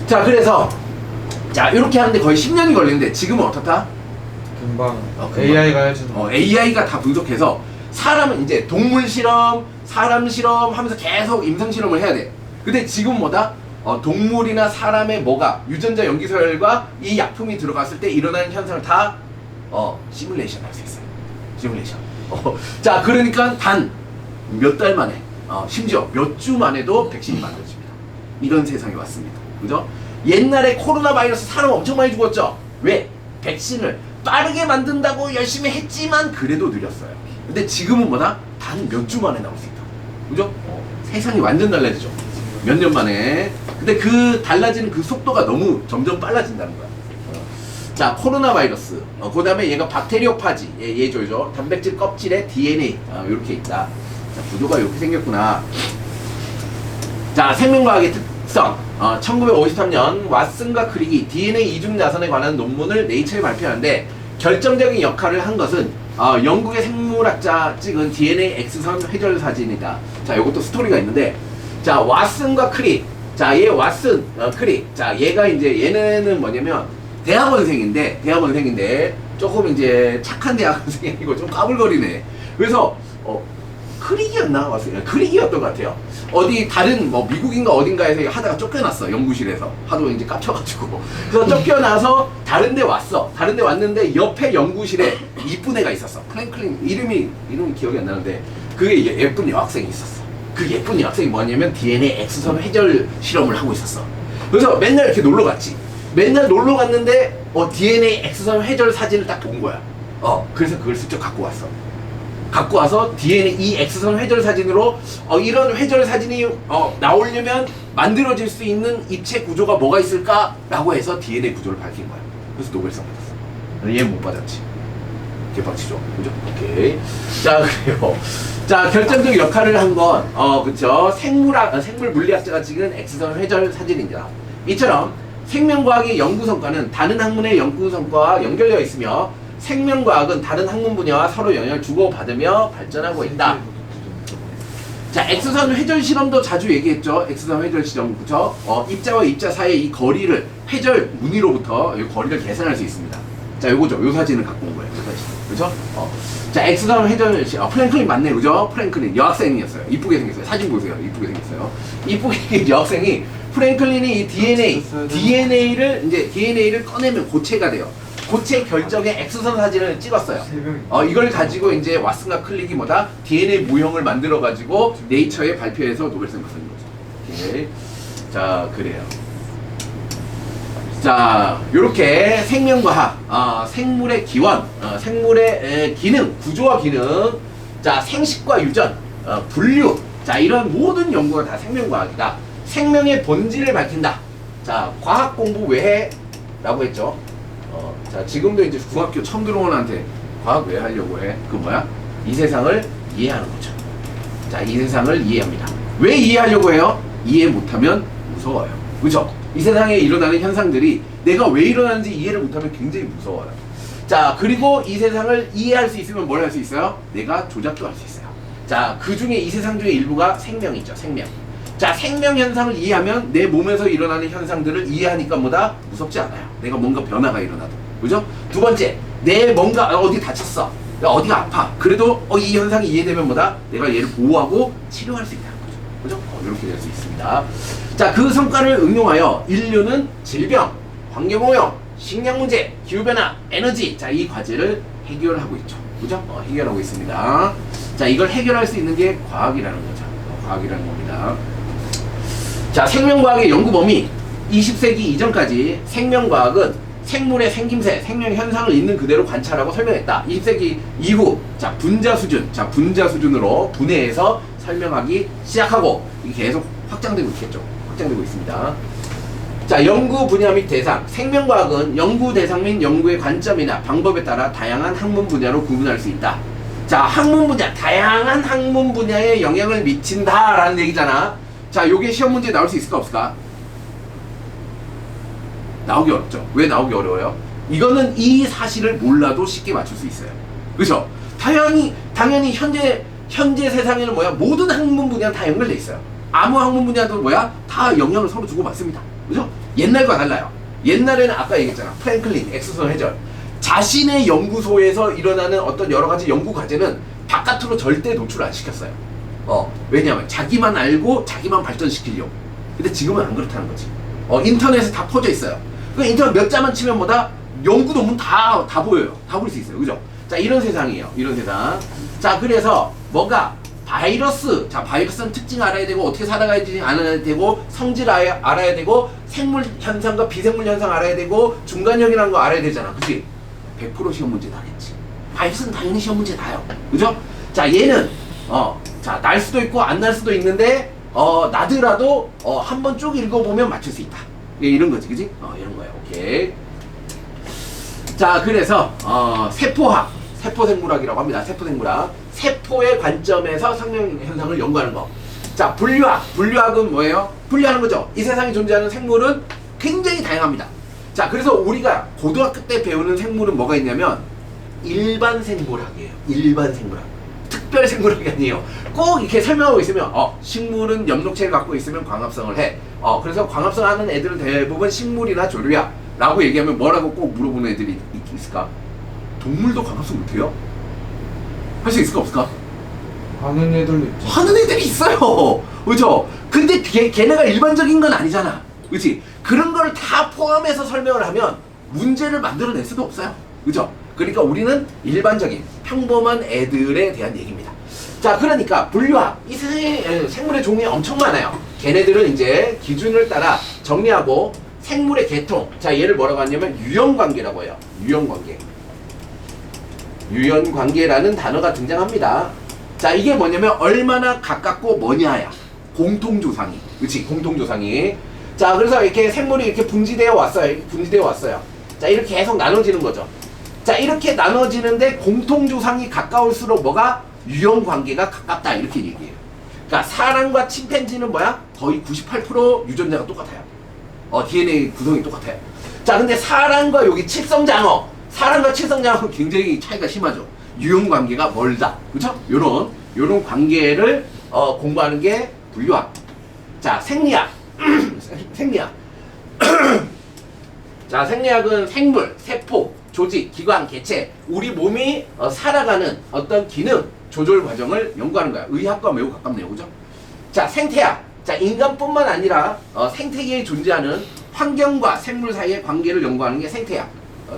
자, 그래서, 자, 이렇게 하는데 거의 10년이 걸리는데, 지금은 어떻다? 금방 금방. AI가 해주는 AI가 다 분석해서 사람은 이제 동물 실험, 사람 실험 하면서 계속 임상 실험을 해야 돼. 근데 지금 뭐다? 동물이나 사람의 뭐가 유전자 연기 서열과 이 약품이 들어갔을 때 일어나는 현상을 다 시뮬레이션 할 수 있어요. 시뮬레이션. 자, 그러니까 단 몇 달 만에, 심지어 몇 주 만에도 백신이 만들어집니다. 이런 세상이 왔습니다. 그죠? 옛날에 코로나 바이러스 사람 엄청 많이 죽었죠? 왜? 백신을 빠르게 만든다고 열심히 했지만 그래도 느렸어요. 근데 지금은 뭐다? 단 몇 주 만에 나올 수 있다. 그죠? 세상이 완전 달라지죠. 몇 년 만에. 근데 그 달라지는 그 속도가 너무 점점 빨라진다는 거야. 자, 코로나 바이러스. 그 다음에 얘가 박테리오파지. 얘죠. 단백질 껍질에 DNA. 이렇게 있다. 자, 구조가 이렇게 생겼구나. 자, 생명과학의 특성. 1953년 왓슨과 크릭이 DNA 이중 나선에 관한 논문을 네이처에 발표하는데 결정적인 역할을 한 것은 영국의 생물학자 찍은 DNA X선 회절 사진이다. 자, 이것도 스토리가 있는데, 자, 왓슨과 크릭. 자, 얘 왓슨, 크릭. 자, 얘가 이제 얘네는 뭐냐면 대학원생인데 조금 이제 착한 대학원생이 아니고 좀 까불거리네. 그래서 크릭이었나? 왓슨, 크릭이었던 것 같아요. 어디 다른 뭐 미국인가 어딘가에서 하다가 쫓겨났어. 연구실에서 하도 이제 깝쳐가지고. 그래서 쫓겨나서 다른 데 왔어. 다른 데 왔는데 옆에 연구실에 이쁜 애가 있었어. 프랭클린. 이름이 기억이 안 나는데 그게 예쁜 여학생이 있었어. 그 예쁜 여학생이 뭐냐면 DNA X선 회절 실험을 하고 있었어. 그래서 맨날 이렇게 놀러 갔지. 맨날 놀러 갔는데 DNA X선 회절 사진을 딱 본 거야. 그래서 그걸 슬쩍 갖고 왔어. 갖고 와서 DNA 이 X선 회절 사진으로 이런 회절 사진이 나오려면 만들어질 수 있는 입체 구조가 뭐가 있을까라고 해서 DNA 구조를 밝힌 거야. 그래서 노벨상 받았어. 얘 못 받았지. 개빡치죠. 그죠? 오케이. 자, 그래요. 자, 결정적 역할을 한 건 그쵸, 생물 물리학자가 찍은 X선 회절 사진입니다. 이처럼 생명과학의 연구 성과는 다른 학문의 연구 성과와 연결되어 있으며 생명과학은 다른 학문 분야와 서로 영향을 주고받으며 발전하고 있다. 자, X선 회절 실험도 자주 얘기했죠. X선 회절 실험, 그죠? 입자와 입자 사이의 이 거리를 회절 무늬로부터 이 거리를 계산할 수 있습니다. 자, 요거죠. 요 사진을 갖고 온 거예요. 요 사진. 그죠? 자, X선 회절 실험. 프랭클린 맞네, 그죠? 프랭클린 여학생이었어요. 이쁘게 생겼어요. 사진 보세요. 이쁘게 생겼어요. 이쁘게 생긴 여학생이 프랭클린이 이 DNA를 꺼내면 고체가 돼요. 고체 결정의 X선 사진을 찍었어요. 이걸 가지고 이제 왓슨과 클릭이 뭐다? DNA 모형을 만들어가지고 네이처에 발표해서 노벨상 받은 거죠. 오케이. 자, 그래요. 자, 요렇게 생명과학, 생물의 기원, 생물의 기능, 구조와 기능, 자, 생식과 유전, 분류, 자, 이런 모든 연구가 다 생명과학이다. 생명의 본질을 밝힌다. 자, 과학 공부 왜 해? 라고 했죠. 자, 지금도 이제 중학교 처음 들어온 애한테 과학 왜 하려고 해? 그 뭐야? 이 세상을 이해하는 거죠. 자, 이 세상을 이해합니다. 왜 이해하려고 해요? 이해 못하면 무서워요. 그죠? 이 세상에 일어나는 현상들이 내가 왜 일어나는지 이해를 못하면 굉장히 무서워요. 자, 그리고 이 세상을 이해할 수 있으면 뭘 할 수 있어요? 내가 조작도 할 수 있어요. 자, 그 중에 이 세상 중에 일부가 생명이죠. 생명. 자, 생명 현상을 이해하면 내 몸에서 일어나는 현상들을 이해하니까 뭐다? 무섭지 않아요. 내가 뭔가 변화가 일어나도. 그죠? 두 번째, 내 뭔가 어디 다쳤어. 어디가 아파. 그래도 이 현상이 이해되면 뭐다? 내가 얘를 보호하고 치료할 수 있다는 거죠. 그죠? 이렇게 될 수 있습니다. 자, 그 성과를 응용하여 인류는 질병, 환경오염, 식량 문제, 기후변화, 에너지, 자, 이 과제를 해결하고 있죠. 그죠? 해결하고 있습니다. 자, 이걸 해결할 수 있는 게 과학이라는 거죠. 과학이라는 겁니다. 자, 생명과학의 연구 범위. 20세기 이전까지 생명과학은 생물의 생김새, 생명 현상을 있는 그대로 관찰하고 설명했다. 20세기 이후, 자, 분자 수준, 자, 분자 수준으로 분해해서 설명하기 시작하고, 이게 계속 확장되고 있겠죠. 확장되고 있습니다. 자, 연구 분야 및 대상. 생명과학은 연구 대상 및 연구의 관점이나 방법에 따라 다양한 학문 분야로 구분할 수 있다. 자, 학문 분야, 다양한 학문 분야에 영향을 미친다라는 얘기잖아. 자, 요게 시험 문제에 나올 수 있을까 없을까? 나오기 어렵죠. 왜 나오기 어려워요? 이거는 이 사실을 몰라도 쉽게 맞출 수 있어요. 그죠? 당연히 현재 세상에는 뭐야? 모든 학문 분야는 다 연결돼 있어요. 아무 학문 분야도 뭐야? 다 영향을 서로 주고 받습니다. 그죠? 옛날과 달라요. 옛날에는 아까 얘기했잖아. 프랭클린, 엑스선 해절. 자신의 연구소에서 일어나는 어떤 여러 가지 연구 과제는 바깥으로 절대 노출 안 시켰어요. 왜냐하면 자기만 알고 자기만 발전시키려고. 근데 지금은 안 그렇다는 거지. 인터넷에 다 퍼져 있어요. 그 인터넷 몇 자만 치면 뭐다? 연구 논문 다 보여요. 다 볼 수 있어요. 그죠? 자, 이런 세상이에요. 이런 세상. 자, 그래서 뭐가? 바이러스. 자, 바이러스는 특징 알아야 되고, 어떻게 살아가야지 알아야 되고, 성질 알아야 되고, 생물 현상과 비생물 현상 알아야 되고, 중간형이라는 거 알아야 되잖아. 그치? 100% 시험 문제 나겠지. 바이러스는 당연히 시험 문제 나요. 그죠? 자, 얘는, 자, 날 수도 있고, 안 날 수도 있는데, 나더라도, 한번 쭉 읽어보면 맞출 수 있다. 예, 이런 거지. 그지? 이런 거야. 오케이. 자, 그래서, 세포학, 세포생물학이라고 합니다. 세포생물학. 세포의 관점에서 생명 현상을 연구하는 거. 자, 분류학. 분류학은 뭐예요? 분류하는 거죠. 이 세상에 존재하는 생물은 굉장히 다양합니다. 자, 그래서 우리가 고등학교 때 배우는 생물은 뭐가 있냐면 일반 생물학이에요. 일반 생물학. 특별 생물학이 아니에요. 꼭 이렇게 설명하고 있으면 식물은 엽록체를 갖고 있으면 광합성을 해. 그래서 광합성하는 애들은 대부분 식물이나 조류야. 라고 얘기하면 뭐라고 꼭 물어보는 애들이 있을까? 동물도 광합성 못해요? 할 수 있을까 없을까? 하는 애들도 있죠. 하는 애들이 있어요. 그죠? 근데 걔네가 일반적인 건 아니잖아. 그치? 그런 걸 다 포함해서 설명을 하면 문제를 만들어낼 수도 없어요. 그죠? 그러니까 우리는 일반적인 평범한 애들에 대한 얘기입니다. 자, 그러니까 분류학. 이 세상에 생물의 종이 엄청 많아요. 걔네들은 이제 기준을 따라 정리하고 생물의 계통. 자, 얘를 뭐라고 하냐면 유형관계라고 해요. 유형관계. 유형관계라는 단어가 등장합니다. 자, 이게 뭐냐면 얼마나 가깝고 머냐야. 공통조상이. 그치? 공통조상이. 자, 그래서 이렇게 생물이 이렇게 분지되어 왔어요. 분지되어 왔어요. 자, 이렇게 계속 나눠지는 거죠. 자, 이렇게 나눠지는데 공통조상이 가까울수록 뭐가? 유형관계가 가깝다. 이렇게 얘기해요. 그러니까 사람과 침팬지는 뭐야? 거의 98% 유전자가 똑같아요. DNA 구성이 똑같아요. 자, 근데 사람과 여기 칠성장어. 사람과 칠성장어는 굉장히 차이가 심하죠. 유형관계가 멀다. 그쵸? 요런 관계를 공부하는 게 분류학. 자, 생리학. 생리학. 자, 생리학은 생물, 세포, 조직, 기관, 개체, 우리 몸이 살아가는 어떤 기능 조절 과정을 연구하는 거야. 의학과 매우 가깝네요. 그죠? 자, 생태학. 자, 인간뿐만 아니라 생태계에 존재하는 환경과 생물 사이의 관계를 연구하는 게 생태학.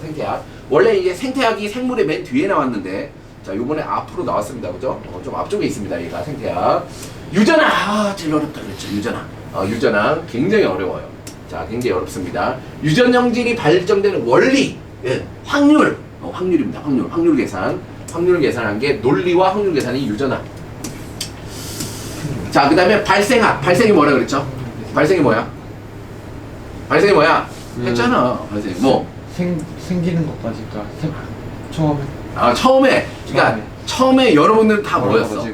생태학. 원래 이게 생태학이 생물의 맨 뒤에 나왔는데, 자, 요번에 앞으로 나왔습니다. 그죠? 좀 앞쪽에 있습니다. 얘가 생태학. 유전학. 제일 어렵다 그랬죠. 유전학. 유전학. 굉장히 어려워요. 자, 굉장히 어렵습니다. 유전 형질이 발정되는 원리. 예, 확률. 확률입니다. 확률 계산. 확률 계산한 게 논리와 확률 계산이 유전학. 자, 그 다음에 발생학. 발생이 뭐라 그랬죠? 발생이 뭐야? 발생이 뭐야? 했잖아. 발생. 뭐? 생기는 것까지. 그러니까 처음에. 처음에. 그러니까 처음에 여러분들 다 뭐였어?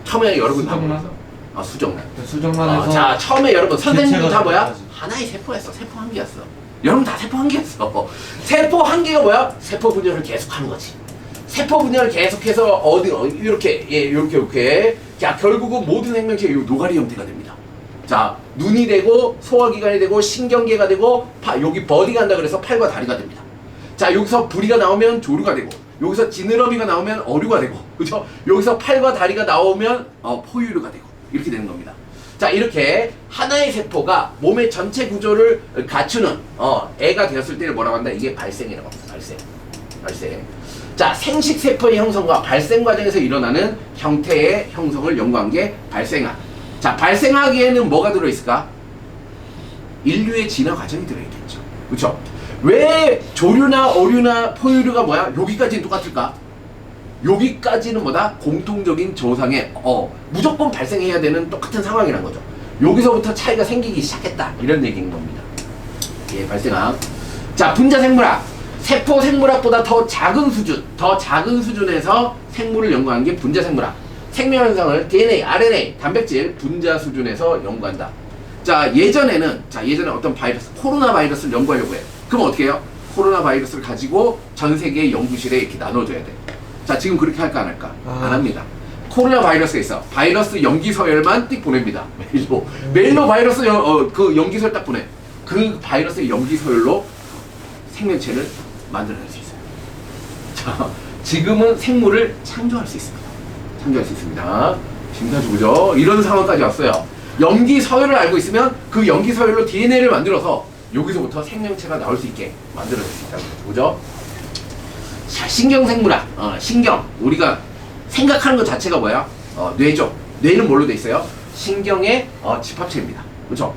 처음에 여러분 다 수정란? 뭐였어? 수정란. 수정란에서 자, 처음에 여러분 선생님도 다 뭐야? 개체가 하나의 세포였어. 세포 한 개였어. 여러분 다 세포 한 개였어. 세포 한 개가 뭐야? 세포 분열을 계속하는 거지. 세포 분열을 계속해서 이렇게 이렇게 자, 결국은 모든 생명체의 이 노가리 형태가 됩니다. 자, 눈이 되고 소화기관이 되고 신경계가 되고 여기 버디가 한다 그래서 팔과 다리가 됩니다. 자, 여기서 부리가 나오면 조류가 되고 여기서 지느러미가 나오면 어류가 되고 그죠? 여기서 팔과 다리가 나오면 포유류가 되고 이렇게 되는 겁니다. 자, 이렇게 하나의 세포가 몸의 전체 구조를 갖추는 애가 되었을 때를 뭐라고 한다? 이게 발생이라고 합니다. 발생. 자, 생식세포의 형성과 발생 과정에서 일어나는 형태의 형성을 연구한 게 발생학. 자, 발생하기에는 뭐가 들어있을까? 인류의 진화 과정이 들어있겠죠. 그렇죠? 왜 조류나 어류나 포유류가 뭐야? 여기까지는 똑같을까? 여기까지는 뭐다? 공통적인 조상의 무조건 발생해야 되는 똑같은 상황이란 거죠. 여기서부터 차이가 생기기 시작했다. 이런 얘기인 겁니다. 예, 발생학. 자, 분자생물학. 세포 생물학보다 더 작은 수준에서 생물을 연구하는 게 분자생물학. 생명 현상을 DNA, RNA, 단백질, 분자 수준에서 연구한다. 자, 예전에는 어떤 바이러스, 코로나 바이러스를 연구하려고 해요. 그럼 어떻게 해요? 코로나 바이러스를 가지고 전 세계의 연구실에 이렇게 나눠줘야 돼. 자, 지금 그렇게 할까 안 할까? 안 합니다. 코로나 바이러스가 있어. 바이러스 연기 서열만 띡 보냅니다. 메일로 바이러스 그 연기 서열 딱 보내. 그 바이러스의 연기 서열로 생명체를 만들어낼 수 있어요. 자, 지금은 생물을 창조할 수 있습니다. 지금 가지고죠. 이런 상황까지 왔어요. 연기 서열을 알고 있으면 그 연기 서열로 DNA를 만들어서 여기서부터 생명체가 나올 수 있게 만들어낼 수 있다는 거죠. 그죠? 자, 신경생물학. 신경. 우리가 생각하는 것 자체가 뭐야? 뇌죠. 뇌는 뭘로 돼 있어요? 신경의 집합체입니다. 그렇죠?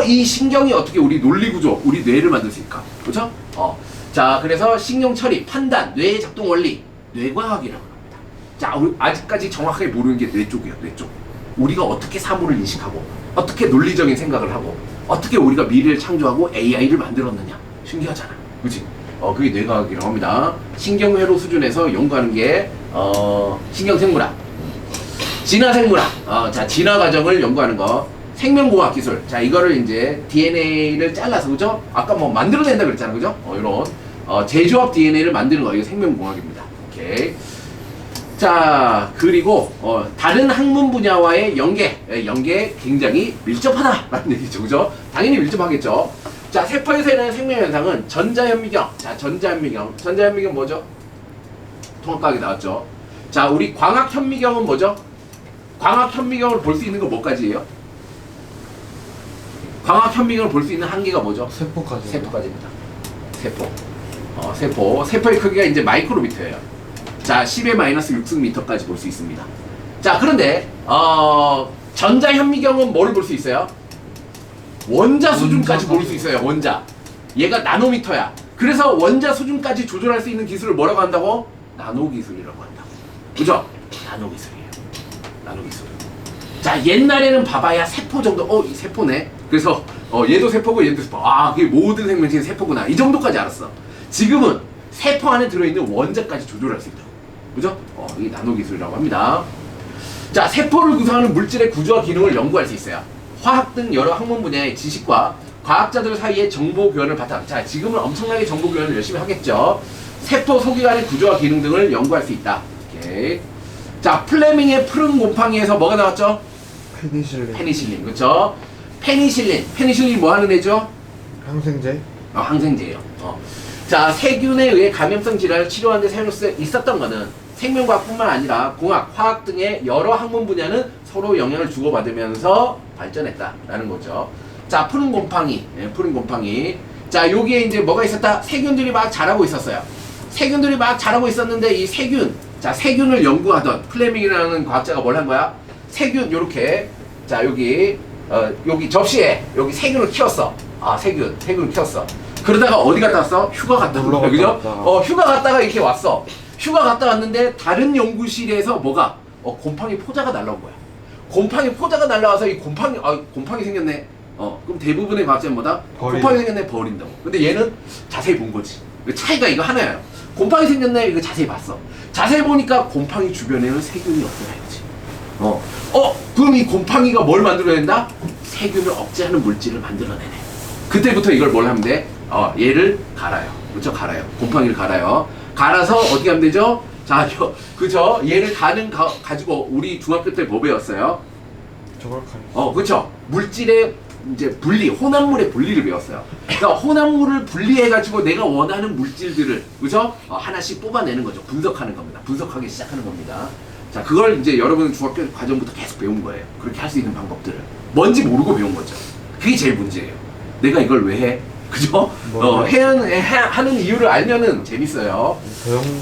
이 신경이 어떻게 우리 논리구조, 우리 뇌를 만들 수 있을까? 그렇죠? 자, 그래서 신경 처리, 판단, 뇌의 작동 원리, 뇌과학이라고 합니다. 자, 우리 아직까지 정확하게 모르는 게 뇌 쪽이에요. 뇌 쪽. 우리가 어떻게 사물을 인식하고, 어떻게 논리적인 생각을 하고, 어떻게 우리가 미래를 창조하고 AI를 만들었느냐. 신기하잖아. 그치? 그게 뇌과학이라고 합니다. 신경회로 수준에서 연구하는 게 신경생물학. 진화생물학. 자, 진화 과정을 연구하는 거. 생명공학 기술. 자, 이거를 이제 DNA를 잘라서, 그죠? 아까 뭐 만들어낸다 그랬잖아, 그죠? 이런 제조합 DNA를 만드는 거. 이게 생명공학입니다. 오케이. 자, 그리고 다른 학문 분야와의 연계 굉장히 밀접하다라는 얘기죠, 그죠? 당연히 밀접하겠죠. 자, 세포에서 일어나는 생명 현상은 전자현미경. 자, 전자현미경 뭐죠? 통합과학에 나왔죠. 자, 우리 광학현미경은 뭐죠? 광학현미경을 볼 수 있는 거 뭐까지예요? 광학현미경을 볼 수 있는 한계가 뭐죠? 세포까지입니다. 세포의 크기가 이제 마이크로미터예요. 자, 10의 마이너스 6승미터까지 볼 수 있습니다. 자, 그런데 전자현미경은 뭐를 볼 수 있어요? 원자 수준까지 볼 수 있어요. 원자. 얘가 나노미터야. 그래서 원자 수준까지 조절할 수 있는 기술을 뭐라고 한다고? 나노기술이라고 한다고. 그죠? 나노기술이에요. 나노기술. 자, 옛날에는 봐봐야 세포 정도. 이 세포네. 그래서 얘도 세포고 얘도 세포. 그게 모든 생명체는 세포구나. 이 정도까지 알았어. 지금은 세포 안에 들어있는 원자까지 조절할 수 있다. 그죠? 이게 나노기술이라고 합니다. 자, 세포를 구성하는 물질의 구조와 기능을 연구할 수 있어요. 화학 등 여러 학문 분야의 지식과 과학자들 사이의 정보 교환을 바탕. 자, 지금은 엄청나게 정보 교환을 열심히 하겠죠. 세포 소기관의 구조와 기능 등을 연구할 수 있다. 오케이. 자, 플레밍의 푸른 곰팡이에서 뭐가 나왔죠? 페니실린. 그렇죠? 페니실린이 뭐 하는 애죠? 항생제. 항생제예요. 자, 세균에 의해 감염성 질환을 치료하는 데 사용할 수 있었던 거는 생명과학뿐만 아니라 공학, 화학 등의 여러 학문 분야는 서로 영향을 주고받으면서 발전했다라는 거죠. 자, 푸른 곰팡이. 자, 여기에 이제 뭐가 있었다? 세균들이 막 자라고 있었어요. 세균들이 막 자라고 있었는데 이 세균을 연구하던 플레밍이라는 과학자가 뭘 한 거야? 세균 요렇게. 자, 여기 접시에 여기 세균을 키웠어. 세균을 키웠어. 그러다가 어디 갔다 왔어? 휴가 갔다 왔어. 그죠? 휴가 갔다가 이렇게 왔어. 휴가 갔다 왔는데 다른 연구실에서 뭐가? 곰팡이 포자가 날라온 거야. 곰팡이 포자가 날라와서 이 곰팡이 생겼네. 그럼 대부분의 과학자는 뭐다? 곰팡이 생겼네, 버린다고. 근데 얘는 자세히 본 거지. 차이가 이거 하나예요. 곰팡이 생겼네, 이거 자세히 봤어. 자세히 보니까 곰팡이 주변에는 세균이 없구나 이거지. 그럼 이 곰팡이가 뭘 만들어낸다? 세균을 억제하는 물질을 만들어내네. 그때부터 이걸 뭘 하면 돼? 얘를 갈아요. 그렇죠? 갈아요. 곰팡이를 갈아요. 갈아서 어떻게 하면 되죠? 자, 그죠? 얘를 가지고 우리 중학교 때 뭐 배웠어요? 저걸 가리. 그렇죠? 물질의 이제 혼합물의 분리를 배웠어요. 그러니까 혼합물을 분리해가지고 내가 원하는 물질들을, 그죠? 하나씩 뽑아내는 거죠. 분석하는 겁니다. 분석하기 시작하는 겁니다. 자, 그걸 이제 여러분은 중학교 과정부터 계속 배운 거예요. 그렇게 할 수 있는 방법들을. 뭔지 모르고 배운 거죠. 그게 제일 문제예요. 내가 이걸 왜 해? 그죠? 하는 이유를 알면은 재밌어요.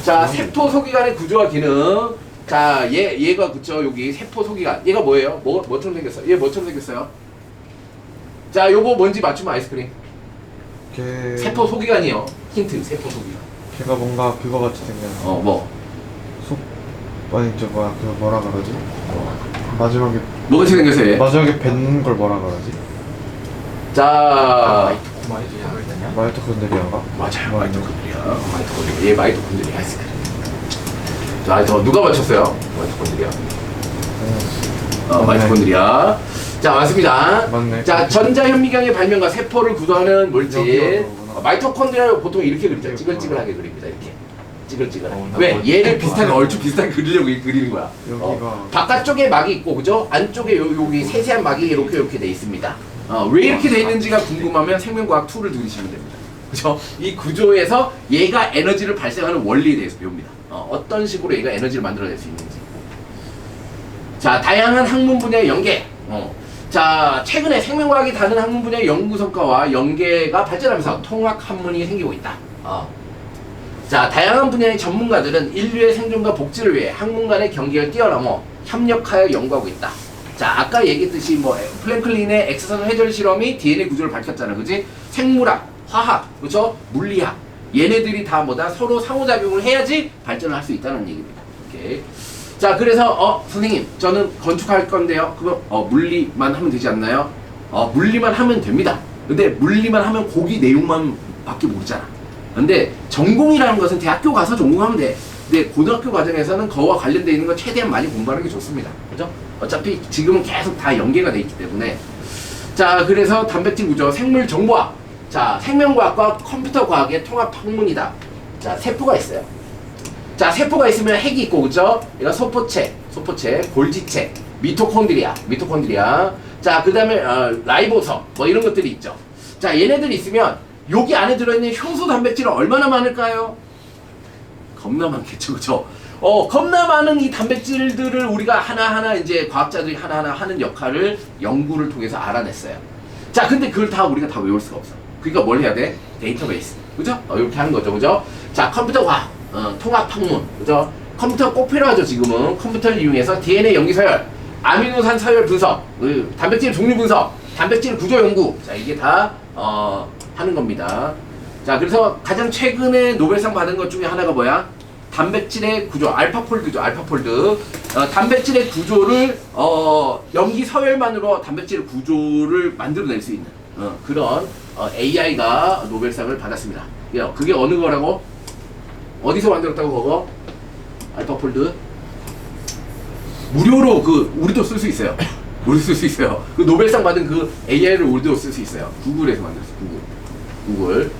자, 세포 소기관의 구조와 기능. 자, 얘가 그쵸? 여기 세포 소기관. 얘가 뭐예요? 뭐처럼 생겼어요? 얘 뭐처럼 생겼어요? 자, 요거 뭔지 맞추면 아이스크림. 세포 소기관이요. 힌트, 세포 소기관. 걔가 뭔가 그거 같이 생겼어. 뭐? 아니 그거 뭐라 그러지? 마지막에 뭐같이 생겼어요, 얘? 마지막에 뱉는 걸 뭐라 그러지? 자, 마이토콘드리아인가? 맞아요. 마이토콘드리아. 얘 마이토콘드리아. 자, 누가 맞췄어요? 마이토콘드리아. 마이토콘드리아. 자, 맞습니다. 맞네. 자, 전자현미경의 발명과 세포를 구성하는 물질. 여기가 마이토콘드리아를 보통 이렇게 그리죠. 찌글찌글하게 그립니다. 이렇게. 찌글찌글하게. 왜? 얘를 얼추 비슷하게 그리려고 그리는 거야. 여기가 바깥쪽에 막이 있고, 그죠? 안쪽에 여기 세세한 막이 이렇게 돼 있습니다. 왜 이렇게 돼 있는지가 궁금하면 생명과학 2를 들으시면 됩니다. 그죠? 이 구조에서 얘가 에너지를 발생하는 원리에 대해서 배웁니다. 어떤 식으로 얘가 에너지를 만들어낼 수 있는지. 자, 다양한 학문 분야의 연계. 자, 최근에 생명과학이 다른 학문 분야의 연구 성과와 연계가 발전하면서 통합 학문이 생기고 있다. 자, 다양한 분야의 전문가들은 인류의 생존과 복지를 위해 학문 간의 경계를 뛰어넘어 협력하여 연구하고 있다. 자, 아까 얘기했듯이 뭐 플랭클린의 X선 회절 실험이 DNA 구조를 밝혔잖아, 그지? 생물학, 화학, 그렇죠? 물리학, 얘네들이 다 뭐다 서로 상호작용을 해야지 발전을 할 수 있다는 얘기입니다. 오케이. 자, 그래서 선생님, 저는 건축할 건데요. 그럼 물리만 하면 되지 않나요? 물리만 하면 됩니다. 근데 물리만 하면 거기 내용만 밖에 모르잖아. 근데 전공이라는 것은 대학교 가서 전공하면 돼. 근데 고등학교 과정에서는 그거와 관련되어 있는 거 최대한 많이 공부하는 게 좋습니다. 그죠? 어차피 지금은 계속 다 연계가 돼 있기 때문에. 자, 그래서 단백질 구조, 생물 정보학. 자, 생명과학과 컴퓨터 과학의 통합 학문이다. 자, 세포가 있어요. 자, 세포가 있으면 핵이 있고, 그죠? 이거 소포체, 골지체, 미토콘드리아. 자, 그 다음에 라이보섬, 뭐 이런 것들이 있죠. 자, 얘네들이 있으면 여기 안에 들어있는 효소 단백질은 얼마나 많을까요? 겁나 많겠죠, 그죠? 겁나 많은 이 단백질들을 우리가 하나하나 이제 과학자들이 하나하나 하는 역할을 연구를 통해서 알아냈어요. 자, 근데 그걸 다 우리가 다 외울 수가 없어. 그러니까 뭘 해야 돼? 데이터베이스. 그죠? 이렇게 하는 거죠, 그죠? 자, 컴퓨터 과학, 통합 학문, 그죠? 컴퓨터 꼭 필요하죠, 지금은. 컴퓨터를 이용해서 DNA 염기 서열, 아미노산 서열 분석, 단백질 종류 분석, 단백질 구조 연구. 자, 이게 다, 하는 겁니다. 자, 그래서 가장 최근에 노벨상 받은 것 중에 하나가 뭐야? 단백질의 구조, 알파폴드죠, 알파폴드. 단백질의 구조를, 염기 서열만으로 단백질 구조를 만들어낼 수 있는, 그런, AI가 노벨상을 받았습니다. 그게 어느 거라고? 어디서 만들었다고, 그거? 알파폴드? 무료로 우리도 쓸 수 있어요. 우리도 쓸 수 있어요. 그 노벨상 받은 그 AI를 우리도 쓸 수 있어요. 구글에서 만들었어요, 구글.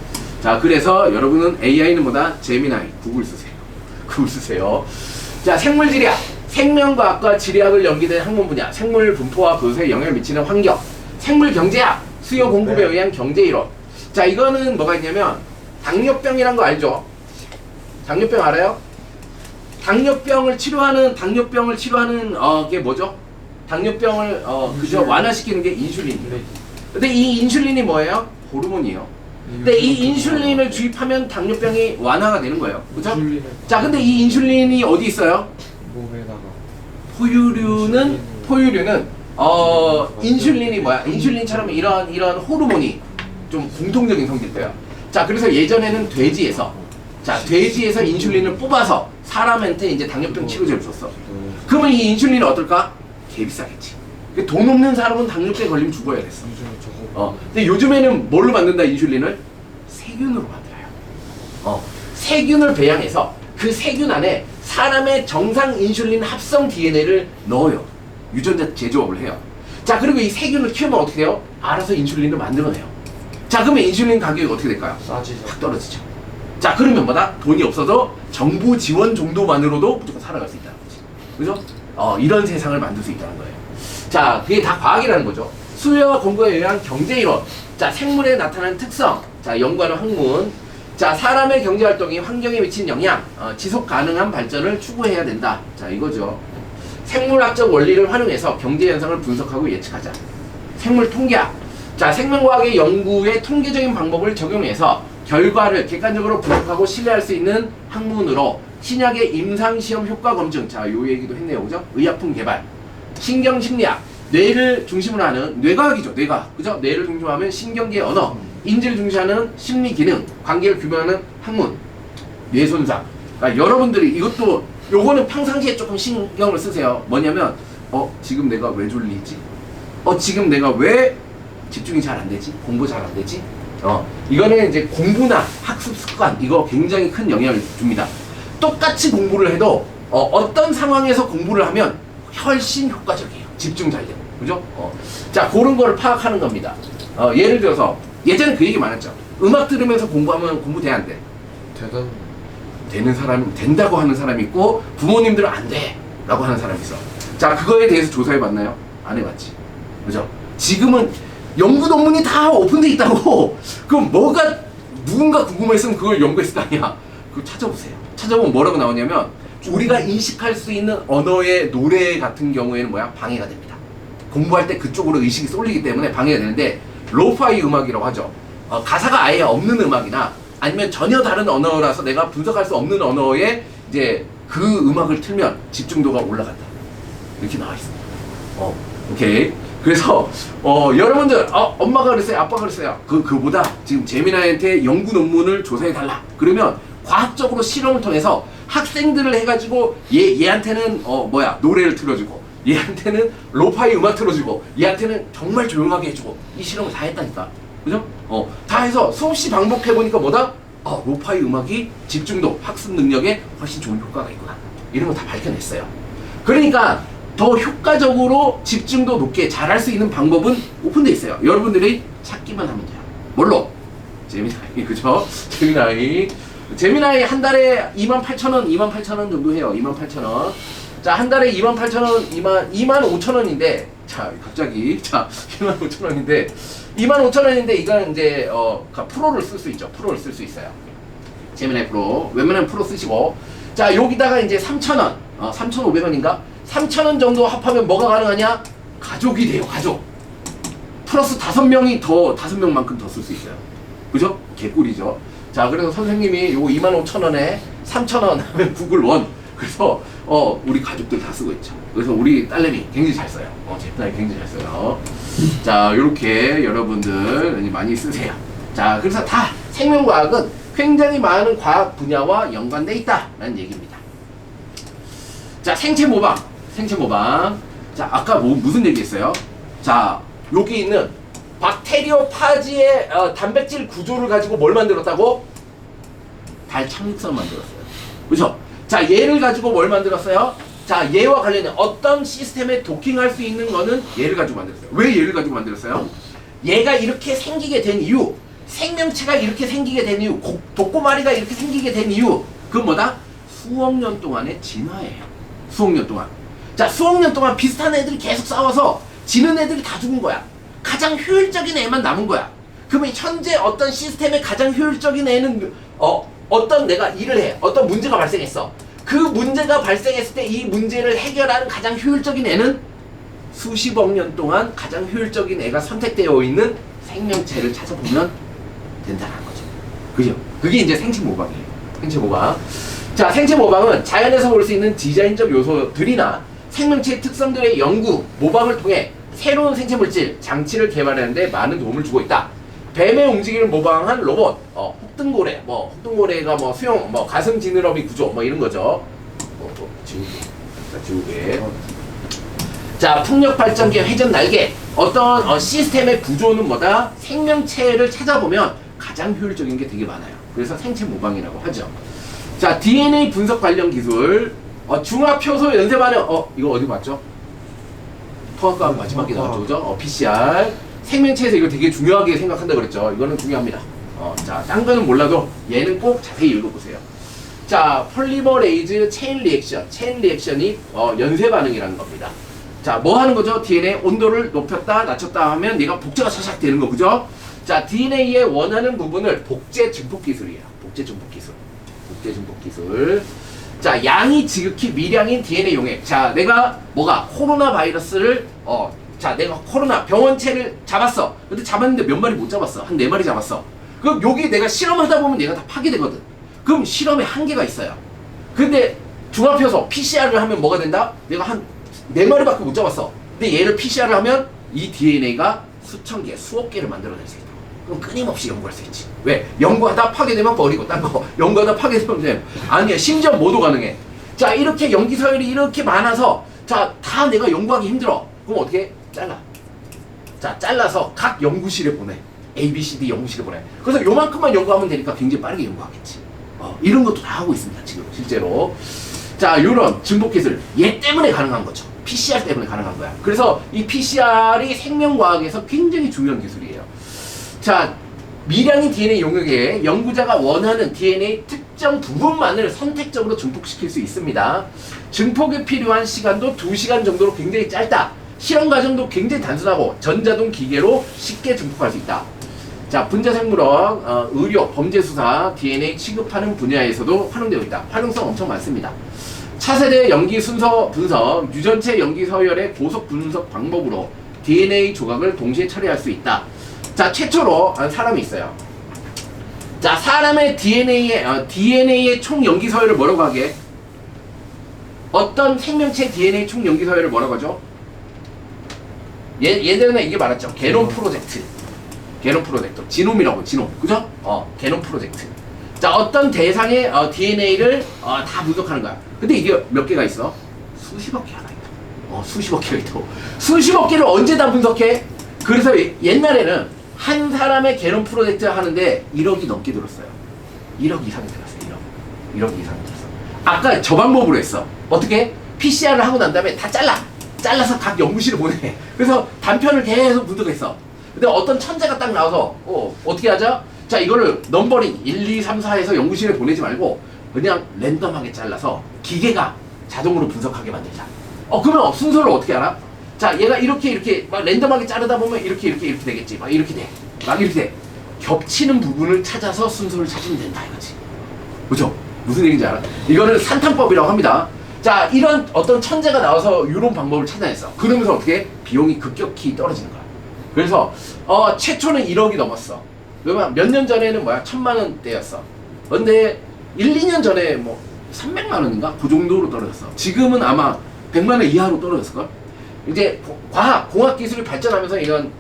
자, 그래서 여러분은 AI는 뭐다? 제미나이, 구글 쓰세요. 자, 생물지리학, 생명과학과 지리학을 연계된 학문 분야, 생물 분포와 그것에 영향을 미치는 환경, 생물경제학, 수요 공급에 의한 경제이론. 자, 이거는 뭐가 있냐면 당뇨병이란 거 알죠? 당뇨병 알아요? 당뇨병을 치료하는 게 뭐죠? 당뇨병을 그죠? 완화시키는 게 인슐린이에요. 근데 이 인슐린이 뭐예요? 호르몬이에요. 근데 이 인슐린을 주입하면 당뇨병이 완화가 되는 거예요. 그죠? 자, 근데 이 인슐린이 어디 있어요? 몸에다가. 포유류는 인슐린이 뭐야? 인슐린처럼 이런 호르몬이 좀 공통적인 성질이에요. 자, 그래서 예전에는 돼지에서 인슐린을 뽑아서 사람한테 이제 당뇨병 치료제를 줬어. 그러면 이 인슐린은 어떨까? 개 비싸겠지. 돈 없는 사람은 당뇨병에 걸리면 죽어야 됐어. 근데 요즘에는 뭘로 만든다, 인슐린을? 세균으로 만들어요. 세균을 배양해서 그 세균 안에 사람의 정상 인슐린 합성 DNA를 넣어요. 유전자 제조업을 해요. 자, 그리고 이 세균을 키우면 어떻게 돼요? 알아서 인슐린을 만들어내요. 자, 그러면 인슐린 가격이 어떻게 될까요? 싸지죠. 확 떨어지죠. 자, 그러면 뭐다? 돈이 없어서 정부 지원 정도만으로도 무조건 살아갈 수 있다는 거지. 그죠? 이런 세상을 만들 수 있다는 거예요. 자, 그게 다 과학이라는 거죠. 수요와 공급에 의한 경제 이론. 자, 생물에 나타나는 특성. 자, 연구하는 학문. 자, 사람의 경제 활동이 환경에 미친 영향. 지속 가능한 발전을 추구해야 된다. 자, 이거죠. 생물학적 원리를 활용해서 경제 현상을 분석하고 예측하자. 생물 통계학. 자, 생명과학의 연구의 통계적인 방법을 적용해서 결과를 객관적으로 분석하고 신뢰할 수 있는 학문으로 신약의 임상시험 효과 검증. 자, 요 얘기도 했네요. 그죠? 의약품 개발. 신경심리학. 뇌를 중심으로 하는 뇌과학이죠. 뇌과학. 그죠? 뇌를 중심으로 하면 신경계 언어. 인지를 중시하는 심리 기능. 관계를 규명하는 학문. 뇌 손상. 그러니까 여러분들이 이것도 요거는 평상시에 조금 신경을 쓰세요. 뭐냐면 지금 내가 왜 졸리지? 지금 내가 왜 집중이 잘 안 되지? 공부 잘 안 되지? 이거는 이제 공부나 학습 습관 이거 굉장히 큰 영향을 줍니다. 똑같이 공부를 해도 어떤 상황에서 공부를 하면 훨씬 효과적이에요. 집중 잘 되고. 그죠? 자, 그런 거를 파악하는 겁니다. 예를 들어서 예전에 그 얘기 많았죠. 음악 들으면서 공부하면 공부 돼 안 돼? 되는 사람, 된다고 하는 사람이 있고 부모님들은 안 돼 라고 하는 사람이 있어. 자, 그거에 대해서 조사해 봤나요? 안 해봤지. 그죠? 지금은 연구 논문이 다 오픈돼 있다고. 그럼 뭐가 누군가 궁금했으면 그걸 연구했을 거 아니야. 그거 찾아보세요. 찾아보면 뭐라고 나오냐면 우리가 인식할 수 있는 언어의 노래 같은 경우에는 뭐야? 방해가 됩니다. 공부할 때 그쪽으로 의식이 쏠리기 때문에 방해가 되는데 로파이 음악이라고 하죠. 가사가 아예 없는 음악이나 아니면 전혀 다른 언어라서 내가 분석할 수 없는 언어에 이제 그 음악을 틀면 집중도가 올라간다. 이렇게 나와 있습니다. 오케이. 그래서 여러분들 엄마가 그랬어요, 아빠가 그랬어요. 그보다 지금 재미나이한테 연구 논문을 조사해 달라. 그러면 과학적으로 실험을 통해서 학생들을 해가지고 얘한테는 노래를 틀어주고 얘한테는 로파이 음악 틀어주고 얘한테는 정말 조용하게 해주고 이 실험을 다 했다니까. 그죠? 다 해서 수없이 반복해보니까 뭐다? 로파이 음악이 집중도, 학습 능력에 훨씬 좋은 효과가 있구나. 이런 거 다 밝혀냈어요. 그러니까 더 효과적으로 집중도 높게 잘할 수 있는 방법은 오픈되어 있어요. 여러분들이 찾기만 하면 돼요. 뭘로? 재미나이, 그죠? 재미나이 한 달에 28,000원, 28,000원 정도 해요. 28,000원. 자, 한 달에 28,000원, 25,000원인데, 자, 갑자기, 25,000원인데, 25,000원인데, 이건 이제, 프로를 쓸 수 있죠. 프로를 쓸 수 있어요. 재미나이 프로. 웬만하면 프로 쓰시고. 자, 여기다가 이제 3,000원, 3,500원인가? 3,000원 정도 합하면 뭐가 가능하냐? 가족이 돼요, 가족. 플러스 5명만큼 더 쓸 수 있어요. 그죠? 개꿀이죠. 자, 그래서 선생님이 요거 25,000원에 3,000원 하면 구글 원. 그래서, 우리 가족들 다 쓰고 있죠. 그래서 우리 딸내미 굉장히 잘 써요. 재미나이 굉장히 잘 써요. 자, 요렇게 여러분들 많이 쓰세요. 자, 그래서 다 생명과학은 굉장히 많은 과학 분야와 연관돼 있다라는 얘기입니다. 자, 생체 모방. 자, 아까 무슨 얘기했어요? 자, 여기 있는 박테리오파지의 단백질 구조를 가지고 뭘 만들었다고? 달 착륙선 만들었어요. 그죠? 자, 얘를 가지고 뭘 만들었어요? 자, 얘와 관련된 어떤 시스템에 도킹할 수 있는 거는 얘를 가지고 만들었어요. 왜 얘를 가지고 만들었어요? 얘가 이렇게 생기게 된 이유, 생명체가 이렇게 생기게 된 이유, 독고마리가 이렇게 생기게 된 이유, 그건 뭐다? 수억 년 동안의 진화예요. 수억 년 동안. 자, 수억 년 동안 비슷한 애들이 계속 싸워서 지는 애들이 다 죽은 거야. 가장 효율적인 애만 남은 거야. 그러면 현재 어떤 시스템의 가장 효율적인 애는 어떤 내가 일을 해. 어떤 문제가 발생했어. 그 문제가 발생했을 때 이 문제를 해결하는 가장 효율적인 애는 수십억 년 동안 가장 효율적인 애가 선택되어 있는 생명체를 찾아보면 된다는 거죠. 그죠? 그게 이제 생체 모방이에요. 생체 모방. 자, 생체 모방은 자연에서 볼 수 있는 디자인적 요소들이나 생명체의 특성들의 연구, 모방을 통해 새로운 생체 물질, 장치를 개발하는 데 많은 도움을 주고 있다. 뱀의 움직임을 모방한 로봇, 혹등고래, 혹등고래가 수영, 가슴 지느러미 구조, 이런 거죠. 지우개. 자, 지우개. 자, 풍력 발전기, 회전 날개. 어떤 시스템의 구조는 뭐다? 생명체를 찾아보면 가장 효율적인 게 되게 많아요. 그래서 생체 모방이라고 하죠. 자, DNA 분석 관련 기술. 중합 효소 연쇄 반응. 이거 어디 봤죠? 통합과학 마지막에 나왔죠, 그죠? PCR. 생명체에서 이거 되게 중요하게 생각한다 그랬죠. 이거는 중요합니다. 자, 딴 거는 몰라도 얘는 꼭 자세히 읽어보세요. 자, 폴리머레이즈 체인 리액션. 체인 리액션이 연쇄 반응이라는 겁니다. 자, 뭐 하는 거죠? DNA 온도를 높였다, 낮췄다 하면 얘가 복제가 샥샥 되는 거, 그죠? 자, DNA의 원하는 부분을 복제 증폭 기술이에요. 복제 증폭 기술. 복제 증폭 기술. 자, 양이 지극히 미량인 DNA 용액. 자, 내가 코로나 바이러스를 자, 내가 코로나 병원체를 잡았어. 근데 잡았는데 몇 마리 못 잡았어. 한 4마리 잡았어. 그럼 여기 내가 실험하다 보면 얘가 다 파괴되거든. 그럼 실험에 한계가 있어요. 근데 중합해서 PCR을 하면 뭐가 된다? 내가 한 4마리밖에 못 잡았어. 근데 얘를 PCR을 하면 이 DNA가 수천 개, 수억 개를 만들어낼 수 있다. 그럼 끊임없이 연구할 수 있지. 왜? 연구하다 파괴되면 버리고 딴 거 연구하다 파괴되면 돼. 아니야. 심지어 모두 가능해. 자, 이렇게 염기 서열이 이렇게 많아서 자, 다 내가 연구하기 힘들어. 그럼 어떻게 해? 잘라. 자, 잘라서 각 연구실에 보내. A, B, C, D 연구실에 보내. 그래서 요만큼만 연구하면 되니까 굉장히 빠르게 연구하겠지. 이런 것도 다 하고 있습니다. 지금 실제로. 자, 요런 증폭기술 얘 때문에 가능한 거죠. PCR 때문에 가능한 거야. 그래서 이 PCR이 생명과학에서 굉장히 중요한 기술이에요. 자, 미량인 DNA 용역에 연구자가 원하는 DNA 특정 부분만을 선택적으로 증폭시킬 수 있습니다. 증폭에 필요한 시간도 2시간 정도로 굉장히 짧다. 실험 과정도 굉장히 단순하고 전자동 기계로 쉽게 증폭할 수 있다. 자, 분자생물학, 의료, 범죄수사, DNA 취급하는 분야에서도 활용되고 있다. 활용성 엄청 많습니다. 차세대 염기 순서 분석, 유전체 염기 서열의 고속 분석 방법으로 DNA 조각을 동시에 처리할 수 있다. 자, 최초로 사람이 있어요. 자, 사람의 DNA의 총 염기 서열을 뭐라고 하게? 어떤 생명체 DNA 총 염기 서열을 뭐라고 하죠? 예전에 이게 말했죠. 게놈 프로젝트. 게놈 프로젝트. 지놈이라고, 지놈. 그죠? 게놈 프로젝트. 자, 어떤 대상의 DNA를 다 분석하는 거야. 근데 이게 몇 개가 있어? 수십억 개가 있다. 수십억 개가 있다고. 수십억 개를 언제 다 분석해? 그래서 옛날에는 한 사람의 게놈 프로젝트 하는데 1억이 넘게 들었어요. 1억 이상이 들었어요. 1억 이상이 들었어. 아까 저 방법으로 했어. 어떻게? PCR을 하고 난 다음에 다 잘라서 각 연구실에 보내. 그래서 단편을 계속 분석했어. 근데 어떤 천재가 딱 나와서 어떻게 하자? 자, 이거를 넘버링 1, 2, 3, 4해서 연구실에 보내지 말고 그냥 랜덤하게 잘라서 기계가 자동으로 분석하게 만들자. 그러면 순서를 어떻게 알아? 자, 얘가 이렇게 막 랜덤하게 자르다 보면 이렇게 되겠지. 막 이렇게 돼. 막 이렇게 돼. 겹치는 부분을 찾아서 순서를 찾으면 된다 이거지. 그죠? 무슨 얘기인지 알아? 이거는 산탄법이라고 합니다. 자, 이런 어떤 천재가 나와서 이런 방법을 찾아냈어. 그러면서 어떻게? 비용이 급격히 떨어지는 거야. 그래서 최초는 1억이 넘었어. 그러면 몇 년 전에는 1,000만 원대였어. 근데 1, 2년 전에 300만 원인가? 그 정도로 떨어졌어. 지금은 아마 100만 원 이하로 떨어졌을걸? 이제 공학 기술이 발전하면서 이런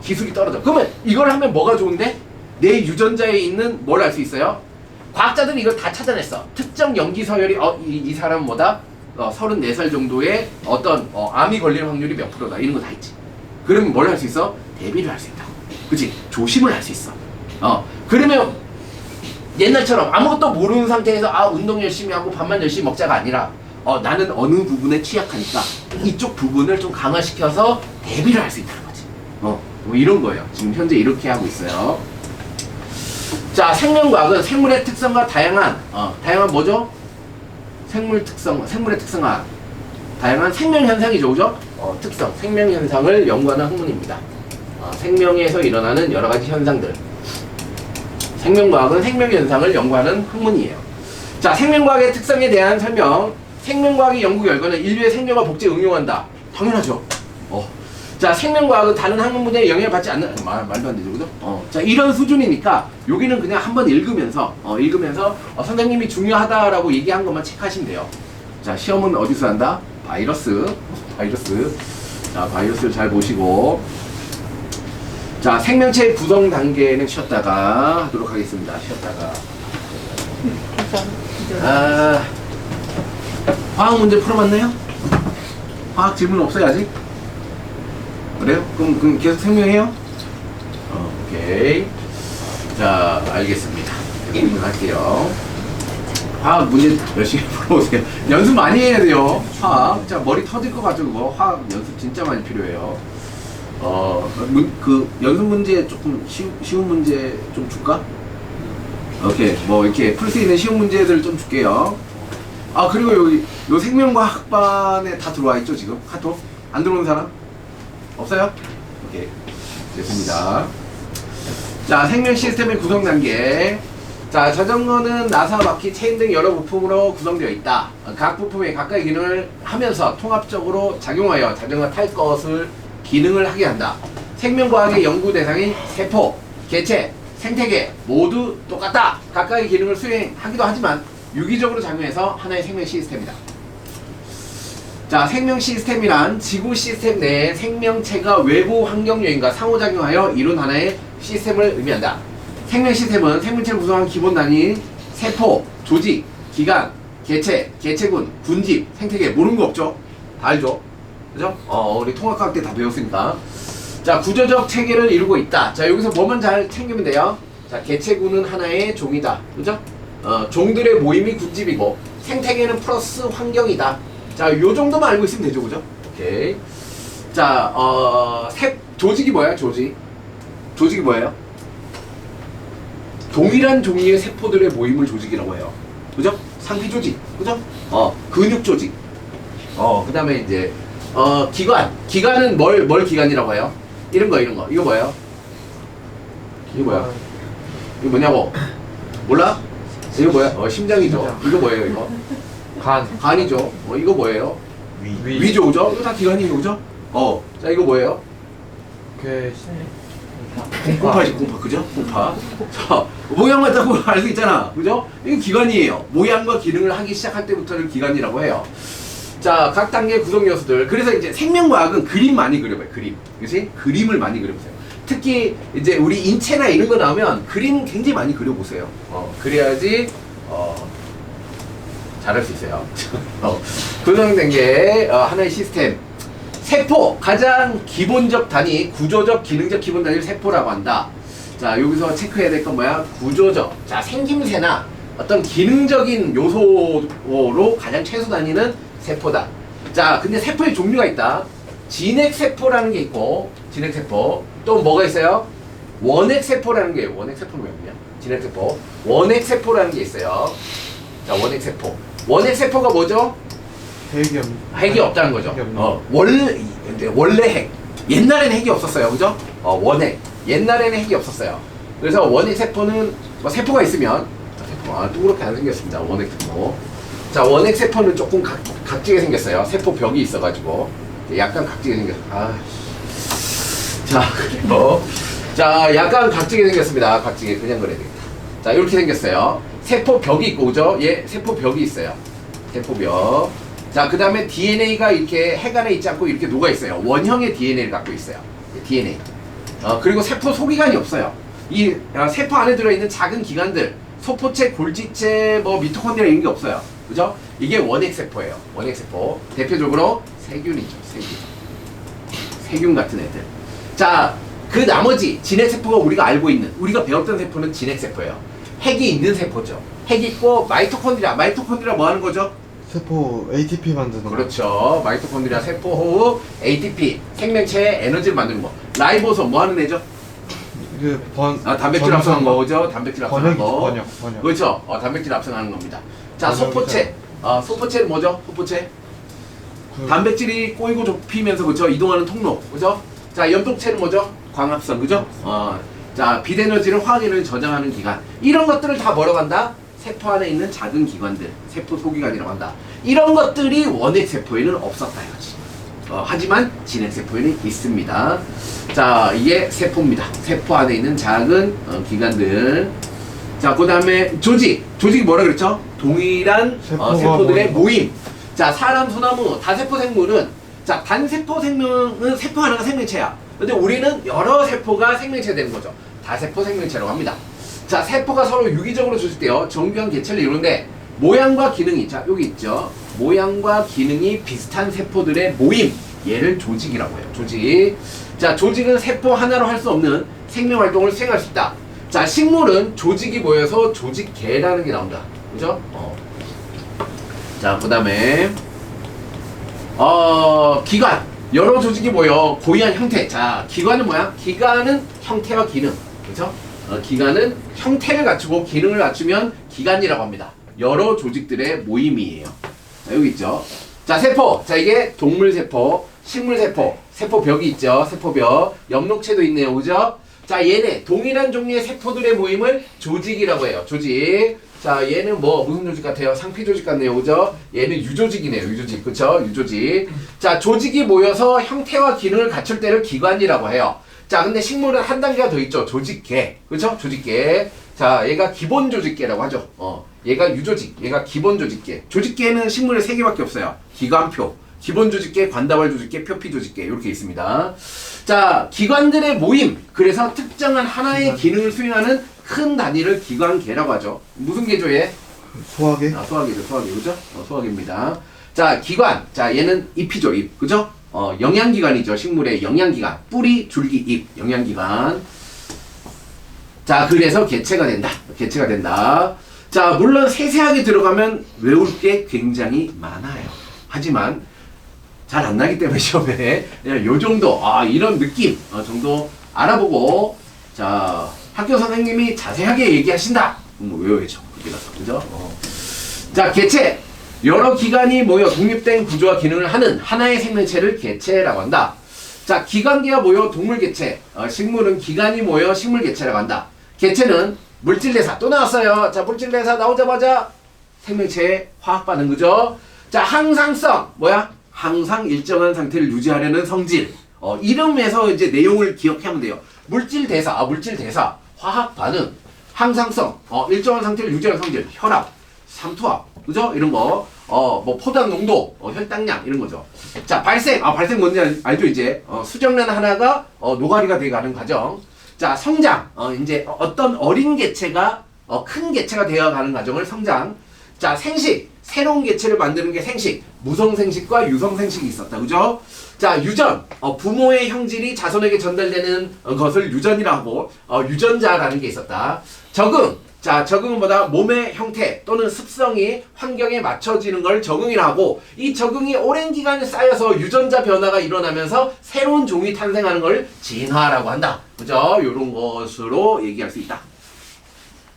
기술이 떨어져. 그러면 이걸 하면 뭐가 좋은데? 내 유전자에 있는 뭘 알 수 있어요? 과학자들이 이걸 다 찾아냈어. 특정 염기 서열이 이 사람보다 34살 정도의 어떤 암이 걸릴 확률이 몇 프로다. 이런 거 다 있지. 그러면 뭘 할 수 있어? 대비를 할 수 있다고. 그치? 조심을 할 수 있어. 그러면 옛날처럼 아무것도 모르는 상태에서 운동 열심히 하고 밥만 열심히 먹자가 아니라 나는 어느 부분에 취약하니까 이쪽 부분을 좀 강화시켜서 대비를 할 수 있다는 거지. 뭐 이런 거예요. 지금 현재 이렇게 하고 있어요. 자, 생명과학은 생물의 특성과 다양한 뭐죠? 생물의 특성과 다양한 생명 현상이죠, 그죠? 특성, 생명 현상을 연구하는 학문입니다. 생명에서 일어나는 여러 가지 현상들. 생명과학은 생명 현상을 연구하는 학문이에요. 자, 생명과학의 특성에 대한 설명. 생명과학의 연구 결과는 인류의 생명과 복제에 응용한다. 당연하죠. 자, 생명과학은 다른 학문 분야에 영향을 받지 않는 말도 안 되죠, 그죠? 자, 이런 수준이니까 여기는 그냥 한번 읽으면서 선생님이 중요하다라고 얘기한 것만 체크하시면 돼요. 자, 시험은 어디서 한다? 바이러스. 자, 바이러스를 잘 보시고. 자, 생명체의 구성 단계는 쉬었다가 하도록 하겠습니다. 화학 문제 풀어봤나요? 화학 질문 없어요, 아직? 그래요? 그럼 계속 생명해요? 오케이. 자, 알겠습니다. 질문할게요. 화학 문제 열심히 풀어보세요. 연습 많이 해야 돼요. 화학. 자, 머리 터질 것 같죠, 그거? 화학 연습 진짜 많이 필요해요. 그 연습 문제 조금 쉬운 문제 좀 줄까? 오케이. 뭐 이렇게 풀 수 있는 쉬운 문제들 좀 줄게요. 아, 그리고 여기 요 생명과학반에 다 들어와 있죠, 지금? 카톡? 안 들어오는 사람? 없어요? 오케이. 됐습니다. 자, 생명 시스템의 구성 단계. 자, 자전거는 나사, 바퀴, 체인 등 여러 부품으로 구성되어 있다. 각 부품의 각각의 기능을 하면서 통합적으로 작용하여 자전거 탈 것을 기능을 하게 한다. 생명과학의 연구 대상인 세포, 개체, 생태계 모두 똑같다. 각각의 기능을 수행하기도 하지만 유기적으로 작용해서 하나의 생명 시스템이다. 자, 생명 시스템이란 지구 시스템 내에 생명체가 외부 환경 요인과 상호작용하여 이룬 하나의 시스템을 의미한다. 생명 시스템은 생명체를 구성한 기본 단위인 세포, 조직, 기관, 개체, 개체군, 군집, 생태계 모르는 거 없죠? 다 알죠? 그죠? 우리 통합과학 때 다 배웠으니까. 자, 구조적 체계를 이루고 있다. 자, 여기서 뭐만 잘 챙기면 돼요. 자, 개체군은 하나의 종이다. 그죠? 종들의 모임이 군집이고 생태계는 플러스 환경이다. 자, 요 정도만 알고 있으면 되죠. 그죠? 오케이. 자, 조직이 뭐야? 조직이 뭐예요? 동일한 종류의 세포들의 모임을 조직이라고 해요. 그죠? 상피 조직. 그죠? 근육 조직. 그 다음에 이제, 기관은 뭘 기관이라고 해요? 이런 거. 이거 뭐예요? 이거 뭐야? 이거 뭐냐고? 몰라? 이거 뭐야? 심장이죠. 이거 뭐예요, 이거? 간이죠. 이거 뭐예요? 위죠, 그죠? 이거 다 기관이에요, 그죠? 자, 이거 뭐예요? 공파지, 공파. 그죠? 공파. 자, 모양만 딱 알 수 있잖아. 그죠? 이거 기관이에요. 모양과 기능을 하기 시작할 때부터를 기관이라고 해요. 자, 각 단계의 구성 요소들. 그래서 이제 생명과학은 그림 많이 그려봐요. 그치? 그림을 많이 그려보세요. 특히 이제 우리 인체나 이런 거 나오면 그림 굉장히 많이 그려보세요. 그래야지, 잘할 수 있어요. 구성된 게, 하나의 시스템. 세포, 가장 기본적 단위, 구조적, 기능적 기본 단위를 세포라고 한다. 자, 여기서 체크해야 될 건 뭐야? 구조적. 자, 생김새나 어떤 기능적인 요소로 가장 최소 단위는 세포다. 자, 근데 세포의 종류가 있다. 진핵세포라는 게 있고, 진핵세포. 또 뭐가 있어요? 원핵세포라는 게, 원핵세포는 왜 없냐? 진핵세포. 원핵세포라는 게 있어요. 자, 원핵세포. 원핵세포가 뭐죠? 핵이 없다는 거죠. 원래 핵. 옛날에는 핵이 없었어요. 그죠? 원핵. 옛날에는 핵이 없었어요. 그래서 원핵 세포는 뭐 세포가 있으면 세포가 둥그렇게 안 생겼습니다. 원핵 세포. 자, 원핵 세포는 조금 각지게 생겼어요. 세포 벽이 있어가지고 약간 각지게 생겼어요. 자, 그리고 자, 약간 각지게 생겼습니다. 각지게 그냥 그래야 되겠다. 자, 이렇게 생겼어요. 세포 벽이 있고, 그죠? 세포 벽이 있어요. 세포 벽. 자, 그 다음에 DNA가 이렇게 핵 안에 있지 않고 이렇게 녹아있어요. 원형의 DNA를 갖고 있어요. DNA. 그리고 세포 소기관이 없어요. 이 세포 안에 들어있는 작은 기관들, 소포체, 골지체, 미토콘드리아 이런 게 없어요. 그죠? 이게 원핵세포예요. 원핵세포. 대표적으로 세균이죠. 세균 같은 애들. 자, 그 나머지 진핵세포가 우리가 알고 있는, 우리가 배웠던 세포는 진핵세포예요. 핵이 있는 세포죠. 핵이 있고 마이토콘드리아 뭐 하는 거죠? 세포 ATP 만드는 거. 그렇죠. 마이토콘드리아 세포 호흡 ATP 생명체의 에너지를 만드는 거. 라이보솜 뭐 하는 애죠? 단백질 합성한 거죠. 단백질 합성한 거. 번역. 그렇죠. 단백질 합성하는 겁니다. 자, 소포체. 소포체는 뭐죠? 소포체. 단백질이 꼬이고 좁히면서 그렇죠. 이동하는 통로. 그렇죠? 자, 염동체는 뭐죠? 광합성. 그죠? 자, 빛에너지를 화학에너지를 저장하는 기관. 이런 것들을 다 뭐라고 한다? 세포 안에 있는 작은 기관들, 세포 소기관이라고 한다. 이런 것들이 원핵세포에는 없었다 이거지. 하지만 진핵세포에는 있습니다. 자, 이게 세포입니다. 세포 안에 있는 작은 기관들. 자, 그 다음에 조직이 뭐라 그랬죠? 동일한 세포들의 모임. 자, 사람, 소나무, 다세포 생물은, 자, 단세포 생명은 세포 하나가 생명체야. 근데 우리는 여러 세포가 생명체 되는 거죠. 다세포 생명체라고 합니다. 자, 세포가 서로 유기적으로 조직되어 정교한 개체를 이루는데 모양과 기능이, 자, 여기 있죠. 모양과 기능이 비슷한 세포들의 모임. 얘를 조직이라고 해요. 조직. 자, 조직은 세포 하나로 할 수 없는 생명 활동을 수행할 수 있다. 자, 식물은 조직이 모여서 조직계라는 게 나온다. 그죠? 자, 그 다음에 기관. 여러 조직이 모여 고유한 형태. 자, 기관은 뭐야? 기관은 형태와 기능. 그죠? 기관은 형태를 갖추고 기능을 갖추면 기관이라고 합니다. 여러 조직들의 모임이에요. 자, 여기 있죠. 자, 세포. 자, 이게 동물세포, 식물세포, 세포벽이 있죠. 세포벽. 엽록체도 있네요. 그죠? 자, 얘네 동일한 종류의 세포들의 모임을 조직이라고 해요. 조직. 자, 얘는 무슨 조직 같아요? 상피 조직 같네요. 그죠? 얘는 유조직이네요. 유조직. 그쵸? 유조직. 자, 조직이 모여서 형태와 기능을 갖출 때를 기관이라고 해요. 자, 근데 식물은 한 단계가 더 있죠. 조직계. 그쵸? 조직계. 자, 얘가 기본 조직계라고 하죠. 얘가 유조직. 얘가 기본 조직계. 조직계는 식물에 3개밖에 없어요. 기관표, 기본 조직계, 관다발 조직계, 표피 조직계. 이렇게 있습니다. 자, 기관들의 모임. 그래서 특정한 하나의 기능을 수행하는 큰 단위를 기관계라고 하죠. 무슨 계죠, 얘? 소화계? 소화계죠, 소화계. 그죠? 소화계입니다. 자, 기관. 자, 얘는 잎이죠, 잎. 그죠? 영양기관이죠. 식물의 영양기관. 뿌리, 줄기, 잎. 영양기관. 자, 그래서 개체가 된다. 개체가 된다. 자, 물론 세세하게 들어가면 외울 게 굉장히 많아요. 하지만 잘 안 나기 때문에 시험에 그냥 요 정도, 이런 느낌 정도 알아보고, 자, 학교 선생님이 자세하게 얘기하신다. 외워야죠. 그렇게 나서. 그죠? 자, 개체. 여러 기관이 모여 독립된 구조와 기능을 하는 하나의 생명체를 개체라고 한다. 자, 기관계가 모여 동물 개체, 식물은 기관이 모여 식물 개체라고 한다. 개체는 물질 대사. 또 나왔어요. 자, 물질 대사 나오자마자 생명체의 화학 반응. 그죠? 자, 항상성. 뭐야? 항상 일정한 상태를 유지하려는 성질. 이름에서 이제 내용을 기억하면 돼요. 물질 대사. 물질 대사. 화학 반응. 항상성. 일정한 상태를 유지하는 성질. 혈압. 삼투압. 그죠? 이런 거. 포당 농도, 혈당량, 이런 거죠. 자, 발생. 발생 뭔지 알죠, 이제? 수정란 하나가, 노가리가 돼가는 과정. 자, 성장. 이제 어떤 어린 개체가, 큰 개체가 되어가는 과정을 성장. 자, 생식. 새로운 개체를 만드는 게 생식. 무성생식과 유성생식이 있었다. 그죠? 자, 유전. 부모의 형질이 자손에게 전달되는 것을 유전이라고 하고, 유전자라는 게 있었다. 적응. 자, 적응은 뭐다? 몸의 형태 또는 습성이 환경에 맞춰지는 걸 적응이라 하고, 이 적응이 오랜 기간 쌓여서 유전자 변화가 일어나면서 새로운 종이 탄생하는 걸 진화라고 한다. 그죠? 요런 것으로 얘기할 수 있다.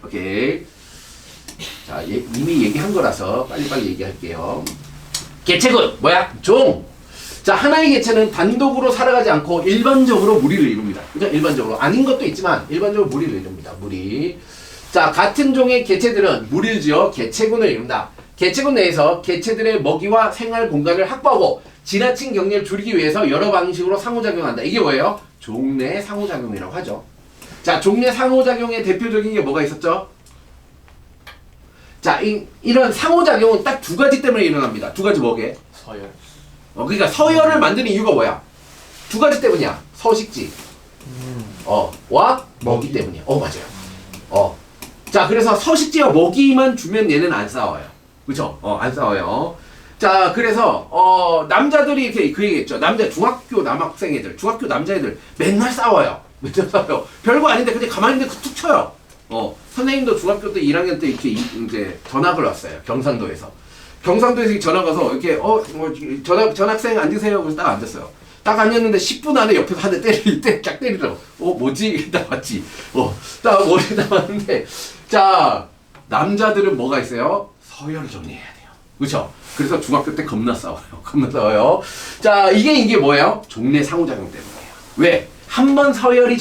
오케이. 자, 이미 얘기한 거라서 빨리빨리 얘기할게요. 개체군. 뭐야? 종. 자, 하나의 개체는 단독으로 살아가지 않고 일반적으로 무리를 이룹니다. 그죠? 일반적으로. 아닌 것도 있지만 일반적으로 무리를 이룹니다. 무리. 자, 같은 종의 개체들은 무리를 지어 개체군을 이룬다. 개체군 내에서 개체들의 먹이와 생활 공간을 확보하고 지나친 격리를 줄이기 위해서 여러 방식으로 상호작용한다. 이게 뭐예요? 종내 상호작용이라고 하죠. 자, 종내 상호작용의 대표적인 게 뭐가 있었죠? 자, 이런 상호작용은 딱 2가지 때문에 일어납니다. 2가지 뭐게? 서열. 그러니까 서열을 만드는 이유가 뭐야? 2가지 때문이야. 서식지. 와 먹이 때문이야. 맞아요. 자, 그래서 서식지와 먹이만 주면 얘는 안 싸워요. 그쵸? 안 싸워요. 자, 그래서, 남자들이 이렇게 그 얘기했죠. 중학교 남학생 애들, 중학교 남자애들 맨날 싸워요. 맨날 싸워요. 별거 아닌데, 근데 가만히 있는데 툭 쳐요. 선생님도 중학교 때 1학년 때 이렇게 이제 전학을 왔어요. 경상도에서. 경상도에서 전학 가서 이렇게, 전학생 앉으세요. 그래서 딱 앉았어요. 딱 앉았는데 10분 안에 옆에서 한 대 딱 때리더라고. 뭐지? 딱 맞지? 딱 머리에다 맞는데. 자, 남자들은 뭐가 있어요? 서열을 정리해야 돼요. 그쵸? 그래서 중학교 때 겁나 싸워요. 겁나 싸워요. 자, 이게 뭐예요? 종내 상호작용 때문이에요. 왜? 한 번 서열이